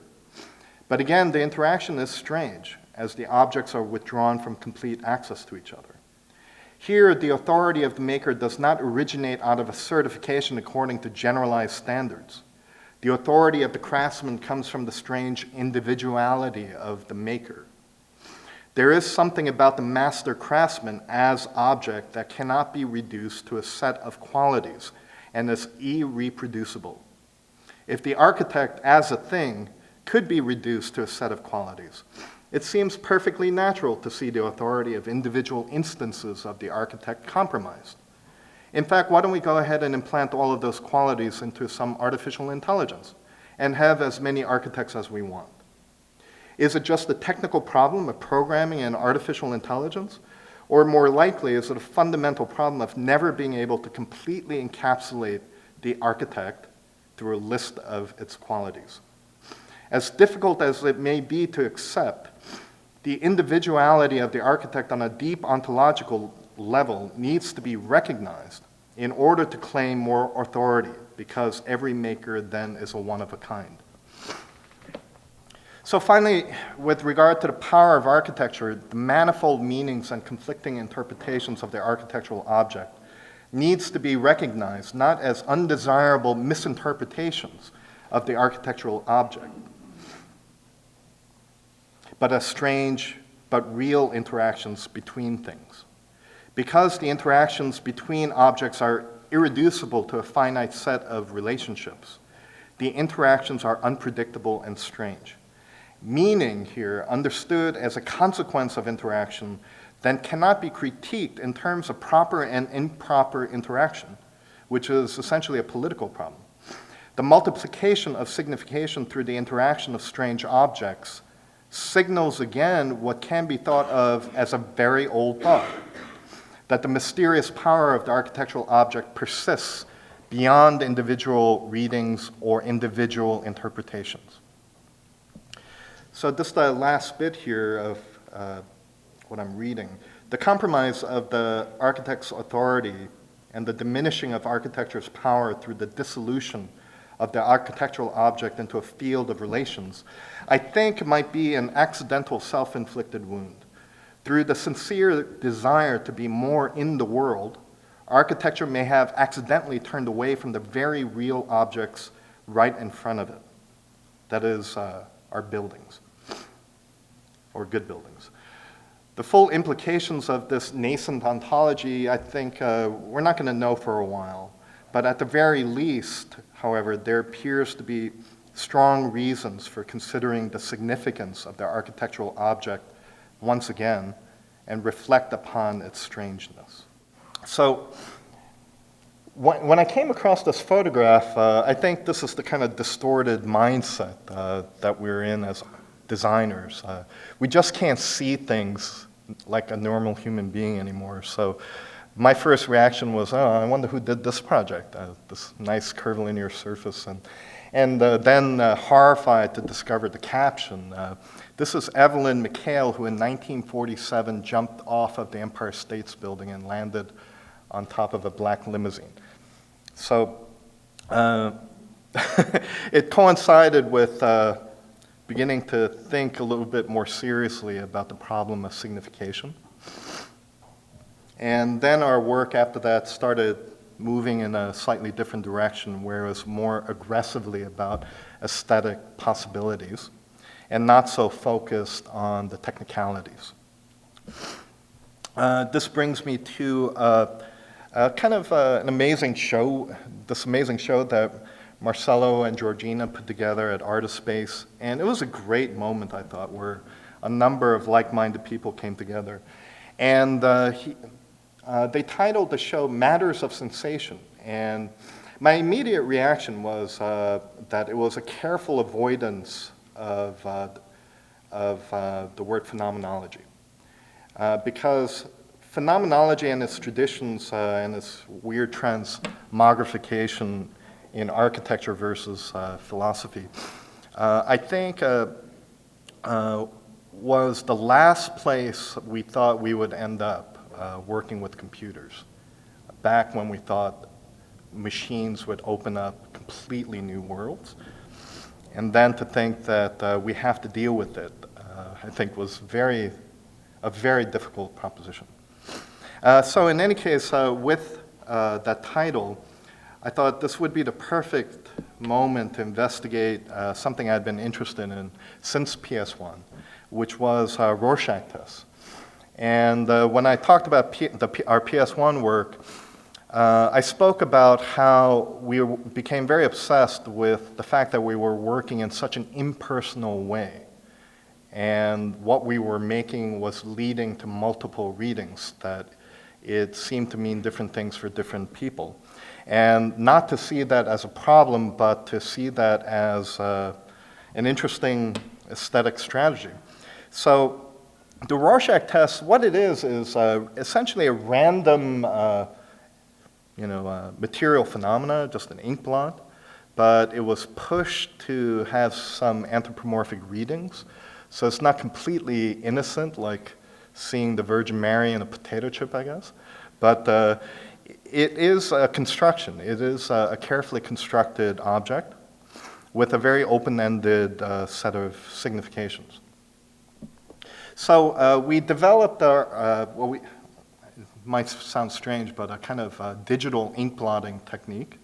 but again, the interaction is strange as the objects are withdrawn from complete access to each other. Here, the authority of the maker does not originate out of a certification according to generalized standards. The authority of the craftsman comes from the strange individuality of the maker. There is something about the master craftsman as object that cannot be reduced to a set of qualities and is irreproducible. If the architect as a thing could be reduced to a set of qualities. It seems perfectly natural to see the authority of individual instances of the architect compromised. In fact, why don't we go ahead and implant all of those qualities into some artificial intelligence and have as many architects as we want? Is it just a technical problem of programming and artificial intelligence? Or more likely, is it a fundamental problem of never being able to completely encapsulate the architect through a list of its qualities? As difficult as it may be to accept, the individuality of the architect on a deep ontological level needs to be recognized in order to claim more authority, because every maker then is a one of a kind. So finally, with regard to the power of architecture, the manifold meanings and conflicting interpretations of the architectural object needs to be recognized not as undesirable misinterpretations of the architectural object, but as strange but real interactions between things. Because the interactions between objects are irreducible to a finite set of relationships, the interactions are unpredictable and strange. Meaning here, understood as a consequence of interaction, then cannot be critiqued in terms of proper and improper interaction, which is essentially a political problem. The multiplication of signification through the interaction of strange objects signals again what can be thought of as a very old thought, that the mysterious power of the architectural object persists beyond individual readings or individual interpretations. So just the last bit here of what I'm reading. The compromise of the architect's authority and the diminishing of architecture's power through the dissolution of the architectural object into a field of relations, I think might be an accidental self-inflicted wound. Through the sincere desire to be more in the world, architecture may have accidentally turned away from the very real objects right in front of it. That is, our buildings, or good buildings. The full implications of this nascent ontology, I think, we're not going to know for a while. But at the very least, however, there appears to be strong reasons for considering the significance of the architectural object once again and reflect upon its strangeness. So when I came across this photograph, I think this is the kind of distorted mindset that we're in as designers. We just can't see things like a normal human being anymore. So my first reaction was, oh, I wonder who did this project, this nice curvilinear surface. And then horrified to discover the caption. This is Evelyn McHale, who in 1947 jumped off of the Empire State Building and landed on top of a black limousine. So it coincided with beginning to think a little bit more seriously about the problem of signification. And then our work after that started moving in a slightly different direction, where it was more aggressively about aesthetic possibilities and not so focused on the technicalities. This brings me to kind of an amazing show, this amazing show that Marcelo and Georgina put together at Artist Space. And it was a great moment, I thought, where a number of like-minded people came together. And they titled the show Matters of Sensation. And my immediate reaction was that it was a careful avoidance of the word phenomenology. Because phenomenology and its traditions and its weird transmogrification in architecture versus philosophy, I think was the last place we thought we would end up working with computers, back when we thought machines would open up completely new worlds. And then to think that we have to deal with it, I think was a very difficult proposition. So in any case, with that title, I thought this would be the perfect moment to investigate something I'd been interested in since PS1, which was Rorschach Tests. And when I talked about our PS1 work, I spoke about how we became very obsessed with the fact that we were working in such an impersonal way. And what we were making was leading to multiple readings, that it seemed to mean different things for different people. And not to see that as a problem, but to see that as an interesting aesthetic strategy. So the Rorschach Test, what it is essentially a random material phenomena, just an ink blot, but it was pushed to have some anthropomorphic readings. So it's not completely innocent, like seeing the Virgin Mary in a potato chip, I guess. But it is a construction. It is a carefully constructed object with a very open-ended set of significations. So we developed our, it might sound strange, but a kind of digital ink blotting technique.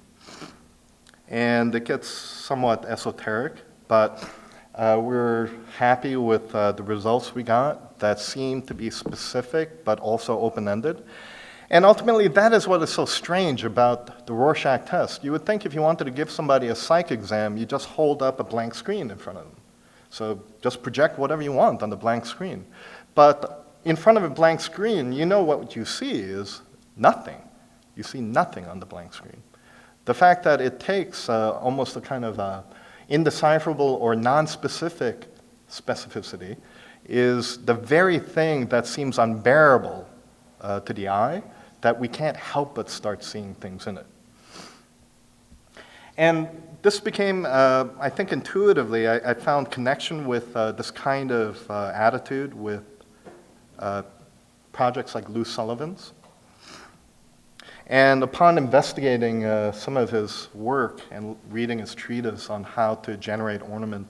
And it gets somewhat esoteric, but we're happy with the results we got that seem to be specific, but also open-ended. And ultimately, that is what is so strange about the Rorschach test. You would think if you wanted to give somebody a psych exam, you just hold up a blank screen in front of them. So just project whatever you want on the blank screen. But in front of a blank screen, you know what you see is nothing. You see nothing on the blank screen. The fact that it takes almost a kind of indecipherable or non-specific specificity is the very thing that seems unbearable to the eye, that we can't help but start seeing things in it. And this became, I think intuitively, I found connection with this kind of attitude with projects like Lou Sullivan's. And upon investigating some of his work and reading his treatise on how to generate ornament,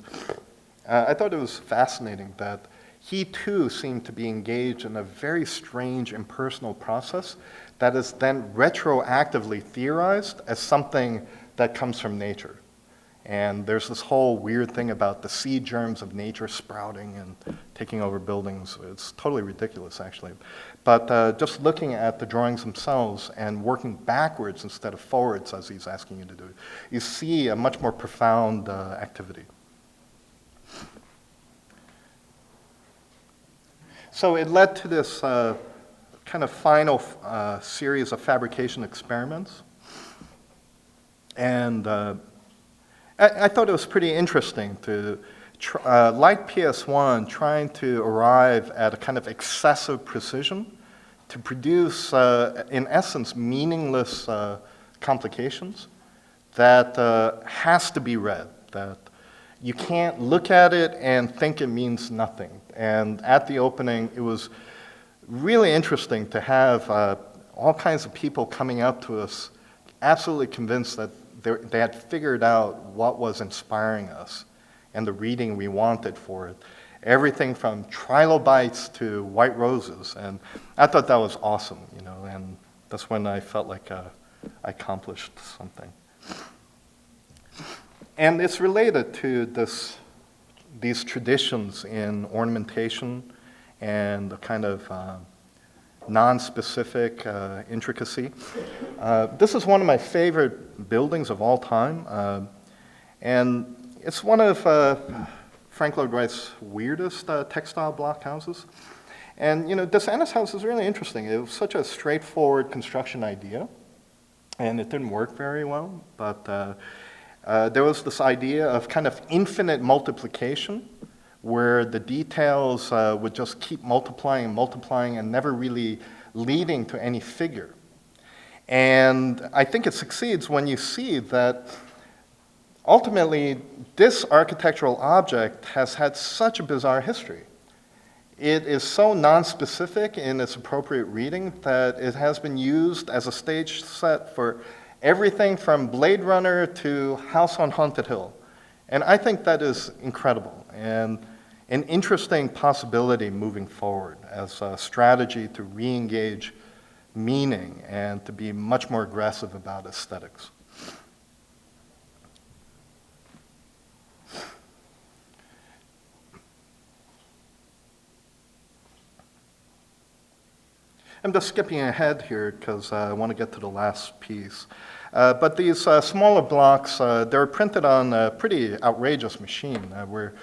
I thought it was fascinating that he too seemed to be engaged in a very strange impersonal process that is then retroactively theorized as something that comes from nature. And there's this whole weird thing about the seed germs of nature sprouting and taking over buildings. It's totally ridiculous, actually. But just looking at the drawings themselves and working backwards instead of forwards, as he's asking you to do, you see a much more profound activity. So it led to this kind of final series of fabrication experiments. And I thought it was pretty interesting to, like PS1, trying to arrive at a kind of excessive precision to produce, in essence, meaningless complications that has to be read, that you can't look at it and think it means nothing. And at the opening, it was really interesting to have all kinds of people coming up to us absolutely convinced that they had figured out what was inspiring us and the reading we wanted for it. Everything from trilobites to white roses. And I thought that was awesome, and that's when I felt like I accomplished something. And it's related to these traditions in ornamentation and a kind of non-specific intricacy. This is one of my favorite buildings of all time, and it's one of Frank Lloyd Wright's weirdest textile block houses. And this Annis house is really interesting. It was such a straightforward construction idea, and it didn't work very well, but there was this idea of kind of infinite multiplication, where the details would just keep multiplying and multiplying and never really leading to any figure. And I think it succeeds when you see that ultimately this architectural object has had such a bizarre history. It is so non-specific in its appropriate reading that it has been used as a stage set for everything from Blade Runner to House on Haunted Hill. And I think that is incredible and an interesting possibility moving forward as a strategy to re-engage meaning and to be much more aggressive about aesthetics. I'm just skipping ahead here because I want to get to the last piece. But these smaller blocks, they're printed on a pretty outrageous machine where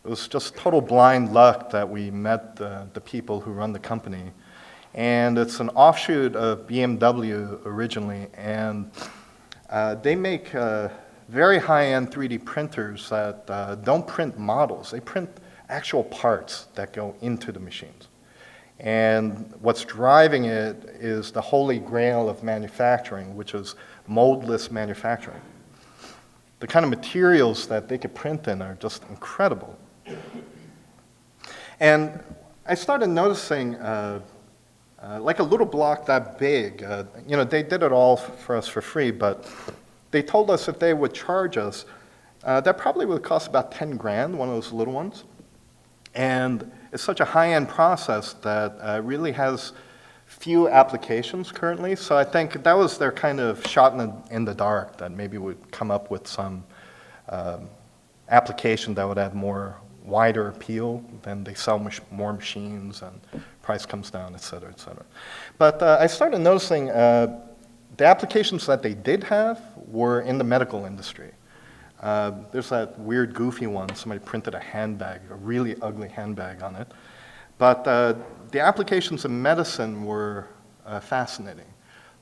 it was just total blind luck that we met the people who run the company. And it's an offshoot of BMW originally, and they make very high-end 3D printers that don't print models. They print actual parts that go into the machines. And what's driving it is the holy grail of manufacturing, which is moldless manufacturing. The kind of materials that they could print in are just incredible. And I started noticing, like a little block that big, you know, they did it all for us for free, but they told us if they would charge us, that probably would cost about 10 grand, one of those little ones. And it's such a high-end process that really has few applications currently. So I think that was their kind of shot in the dark, that maybe would come up with some application that would have more wider appeal. Then they sell more machines and price comes down, et cetera, et cetera. But I started noticing the applications that they did have were in the medical industry. There's that weird, goofy one. Somebody printed a handbag, a really ugly handbag on it. But the applications in medicine were fascinating,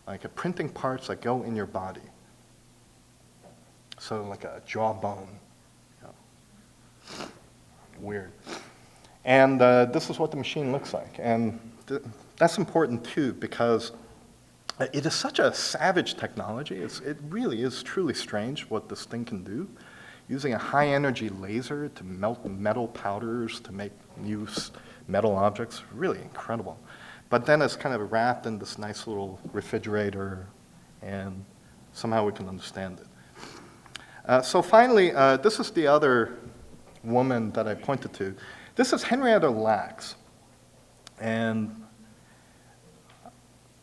like printing parts that go in your body. So like a jawbone. You know. Weird. And this is what the machine looks like. And that's important, too, because it is such a savage technology. It really is truly strange what this thing can do. Using a high-energy laser to melt metal powders to make new metal objects, really incredible. But then it's kind of wrapped in this nice little refrigerator, and somehow we can understand it. So finally, this is the other woman that I pointed to. This is Henrietta Lacks. And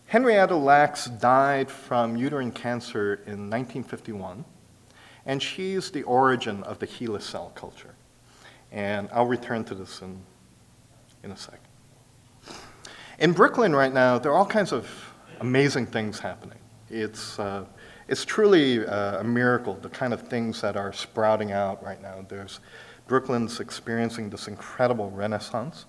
Henrietta Lacks died from uterine cancer in 1951, and she's the origin of the HeLa cell culture. And I'll return to this in a sec. In Brooklyn right now, there are all kinds of amazing things happening. It's truly a miracle, the kind of things that are sprouting out right now. Brooklyn's experiencing this incredible renaissance.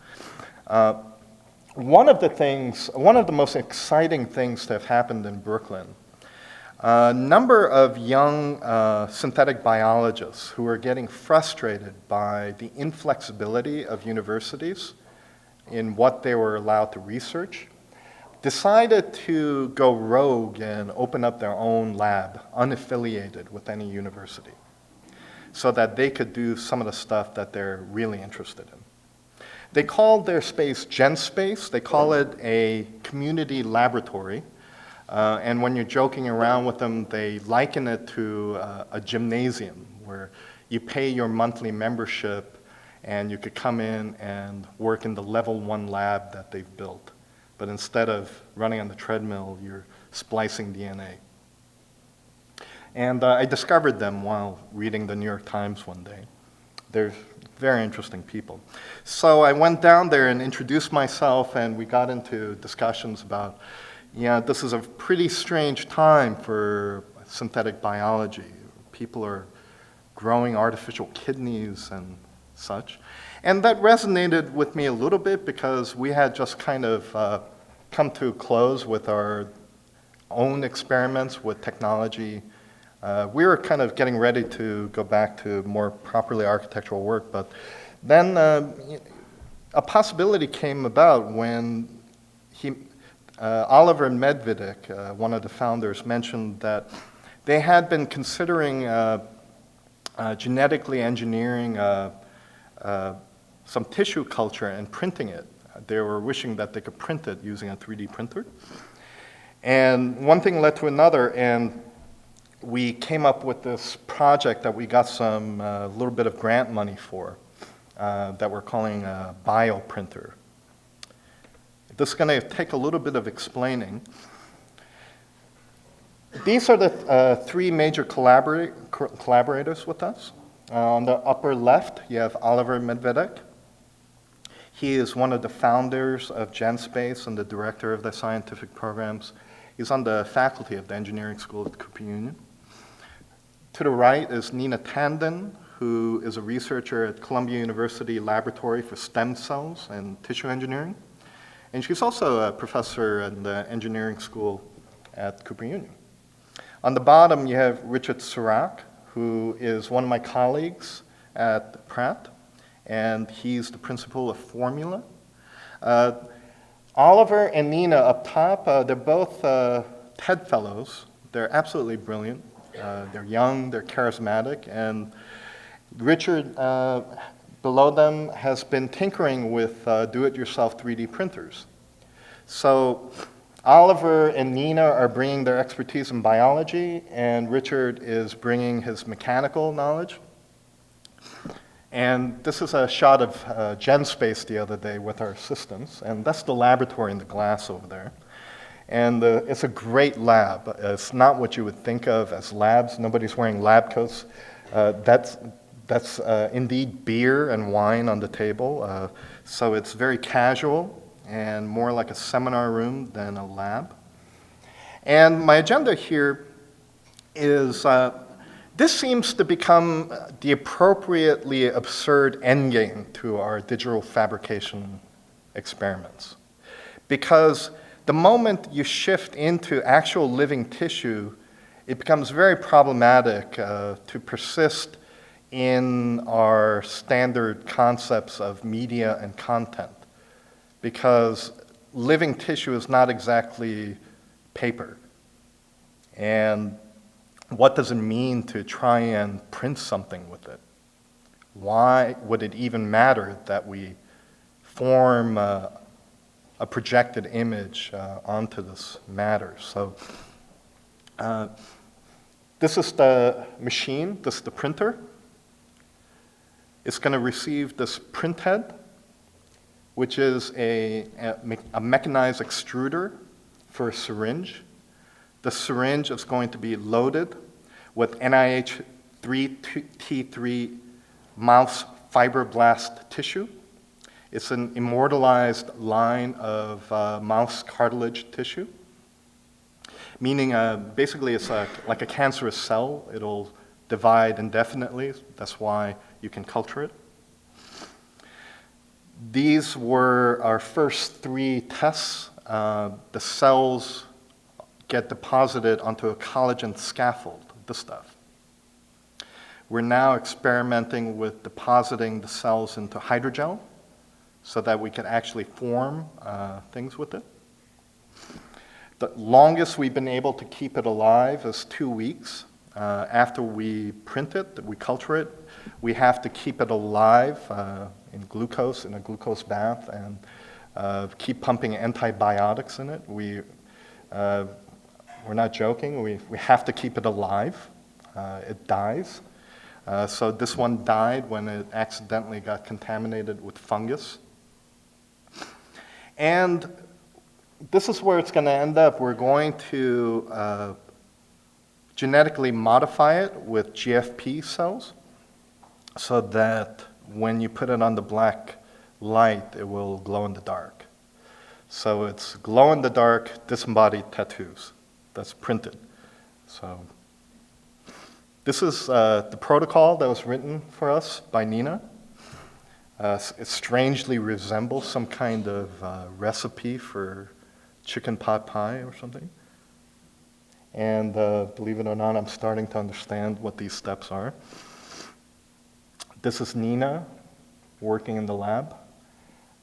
One of the most exciting things that have happened in Brooklyn, a number of young synthetic biologists who are getting frustrated by the inflexibility of universities in what they were allowed to research, decided to go rogue and open up their own lab, unaffiliated with any university, so that they could do some of the stuff that they're really interested in. They called their space GenSpace. They call it a community laboratory. And when you're joking around with them, they liken it to a gymnasium where you pay your monthly membership and you could come in and work in the level 1 lab that they've built. But instead of running on the treadmill, you're splicing DNA. And I discovered them while reading the New York Times one day. They're very interesting people. So I went down there and introduced myself, and we got into discussions about, yeah, this is a pretty strange time for synthetic biology. People are growing artificial kidneys and such. And that resonated with me a little bit because we had just kind of come to a close with our own experiments with technology. We were kind of getting ready to go back to more properly architectural work, but then a possibility came about when Oliver Medvedik, one of the founders, mentioned that they had been considering genetically engineering some tissue culture and printing it. They were wishing that they could print it using a 3D printer. And one thing led to another, and we came up with this project that we got some little bit of grant money for that we're calling a bioprinter. This is going to take a little bit of explaining. These are the three major collaborators with us. On the upper left, you have Oliver Medvedik. He is one of the founders of GenSpace and the director of the scientific programs. He's on the faculty of the engineering school at Cooper Union. To the right is Nina Tandon, who is a researcher at Columbia University Laboratory for Stem Cells and Tissue Engineering. And she's also a professor in the engineering school at Cooper Union. On the bottom, you have Richard Sirac, who is one of my colleagues at Pratt, and he's the principal of Formula. Oliver and Nina up top, they're both TED Fellows. They're absolutely brilliant. They're young, they're charismatic, and Richard, below them, has been tinkering with do-it-yourself 3D printers. So Oliver and Nina are bringing their expertise in biology, and Richard is bringing his mechanical knowledge. And this is a shot of GenSpace the other day with our assistants, and that's the laboratory in the glass over there. And it's a great lab. It's not what you would think of as labs. Nobody's wearing lab coats. That's indeed beer and wine on the table. So it's very casual and more like a seminar room than a lab. And my agenda here is this seems to become the appropriately absurd endgame to our digital fabrication experiments. Because the moment you shift into actual living tissue, it becomes very problematic to persist in our standard concepts of media and content. Because living tissue is not exactly paper. And what does it mean to try and print something with it? Why would it even matter that we form a projected image onto this matter? So this is the machine, this is the printer. It's going to receive this print head, which is a mechanized extruder for a syringe. The syringe is going to be loaded with NIH 3T3 mouse fibroblast tissue. It's an immortalized line of mouse cartilage tissue, meaning basically it's like a cancerous cell. It'll divide indefinitely. That's why you can culture it. These were our first 3 tests. The cells get deposited onto a collagen scaffold, this stuff. We're now experimenting with depositing the cells into hydrogel so that we can actually form things with it. The longest we've been able to keep it alive is 2 weeks. After we print it, we culture it, we have to keep it alive in glucose, in a glucose bath, and keep pumping antibiotics in it. We're not joking. We have to keep it alive. It dies. So this one died when it accidentally got contaminated with fungus. And this is where it's going to end up. We're going to genetically modify it with GFP cells so that when you put it on the black light, it will glow in the dark. So it's glow in the dark disembodied tattoos that's printed. So this is the protocol that was written for us by Nina. It strangely resembles some kind of recipe for chicken pot pie or something. And believe it or not, I'm starting to understand what these steps are. This is Nina working in the lab.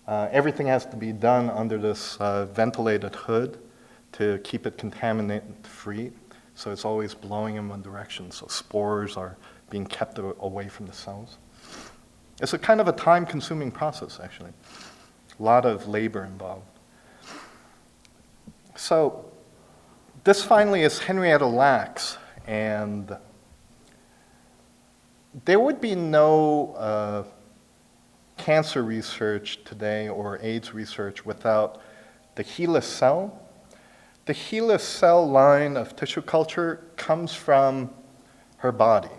Everything has to be done under this ventilated hood to keep it contaminant-free. So it's always blowing in one direction, so spores are being kept away from the cells. It's a kind of a time-consuming process, actually. A lot of labor involved. So this finally is Henrietta Lacks, and there would be no cancer research today or AIDS research without the HeLa cell. The HeLa cell line of tissue culture comes from her body.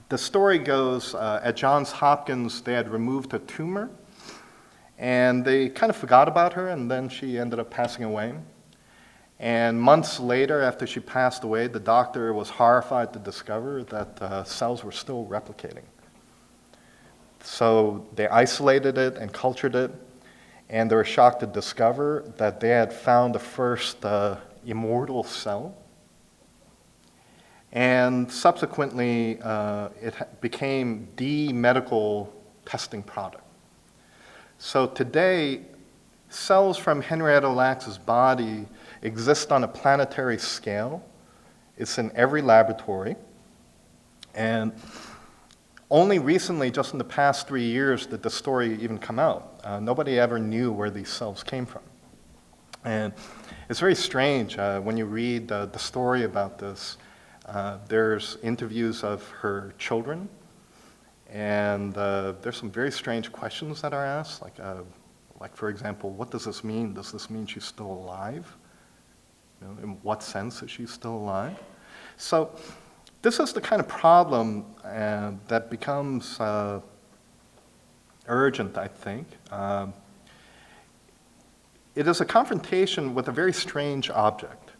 The story goes, at Johns Hopkins, they had removed a tumor, and they kind of forgot about her, and then she ended up passing away. And months later, after she passed away, the doctor was horrified to discover that cells were still replicating. So they isolated it and cultured it, and they were shocked to discover that they had found the first immortal cell. And subsequently, it became the medical testing product. So today, cells from Henrietta Lacks' body exist on a planetary scale. It's in every laboratory. And only recently, just in the past 3 years, did the story even come out. Nobody ever knew where these cells came from. And it's very strange when you read the story about this. There's interviews of her children, and there's some very strange questions that are asked, like for example, what does this mean? Does this mean she's still alive? You know, in what sense is she still alive? So this is the kind of problem that becomes urgent, I think. It is a confrontation with a very strange object.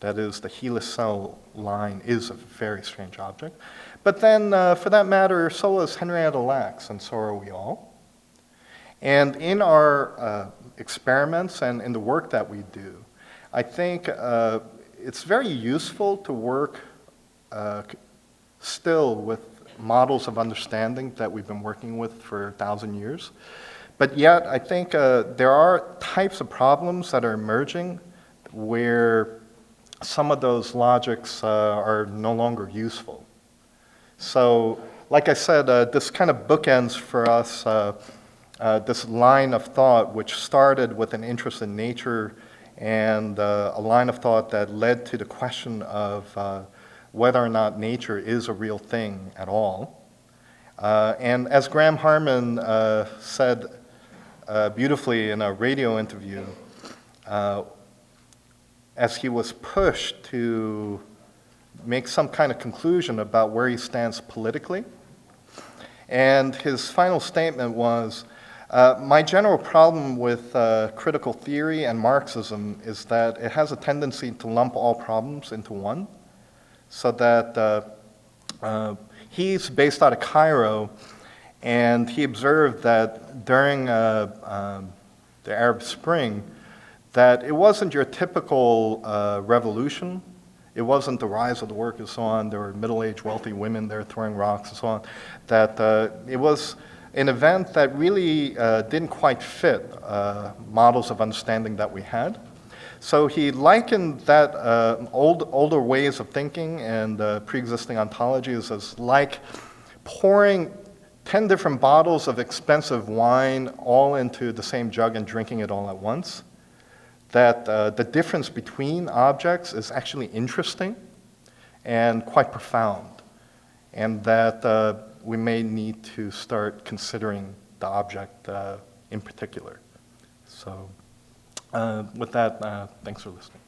That is, the HeLa cell line is a very strange object. But then, for that matter, so is Henrietta Lacks, and so are we all. And in our experiments and in the work that we do, I think it's very useful to work still with models of understanding that we've been working with for 1,000 years. But yet, I think there are types of problems that are emerging where some of those logics are no longer useful. So, like I said, this kind of bookends for us this line of thought which started with an interest in nature and a line of thought that led to the question of whether or not nature is a real thing at all. And as Graham Harmon said beautifully in a radio interview, as he was pushed to make some kind of conclusion about where he stands politically. And his final statement was, my general problem with critical theory and Marxism is that it has a tendency to lump all problems into one, so that he's based out of Cairo, and he observed that during the Arab Spring, that it wasn't your typical revolution. It wasn't the rise of the work and so on. There were middle-aged, wealthy women there throwing rocks and so on. That it was an event that really didn't quite fit models of understanding that we had. So he likened that older ways of thinking and pre-existing ontologies as like pouring 10 different bottles of expensive wine all into the same jug and drinking it all at once. That the difference between objects is actually interesting and quite profound, and that we may need to start considering the object in particular. So with that, thanks for listening.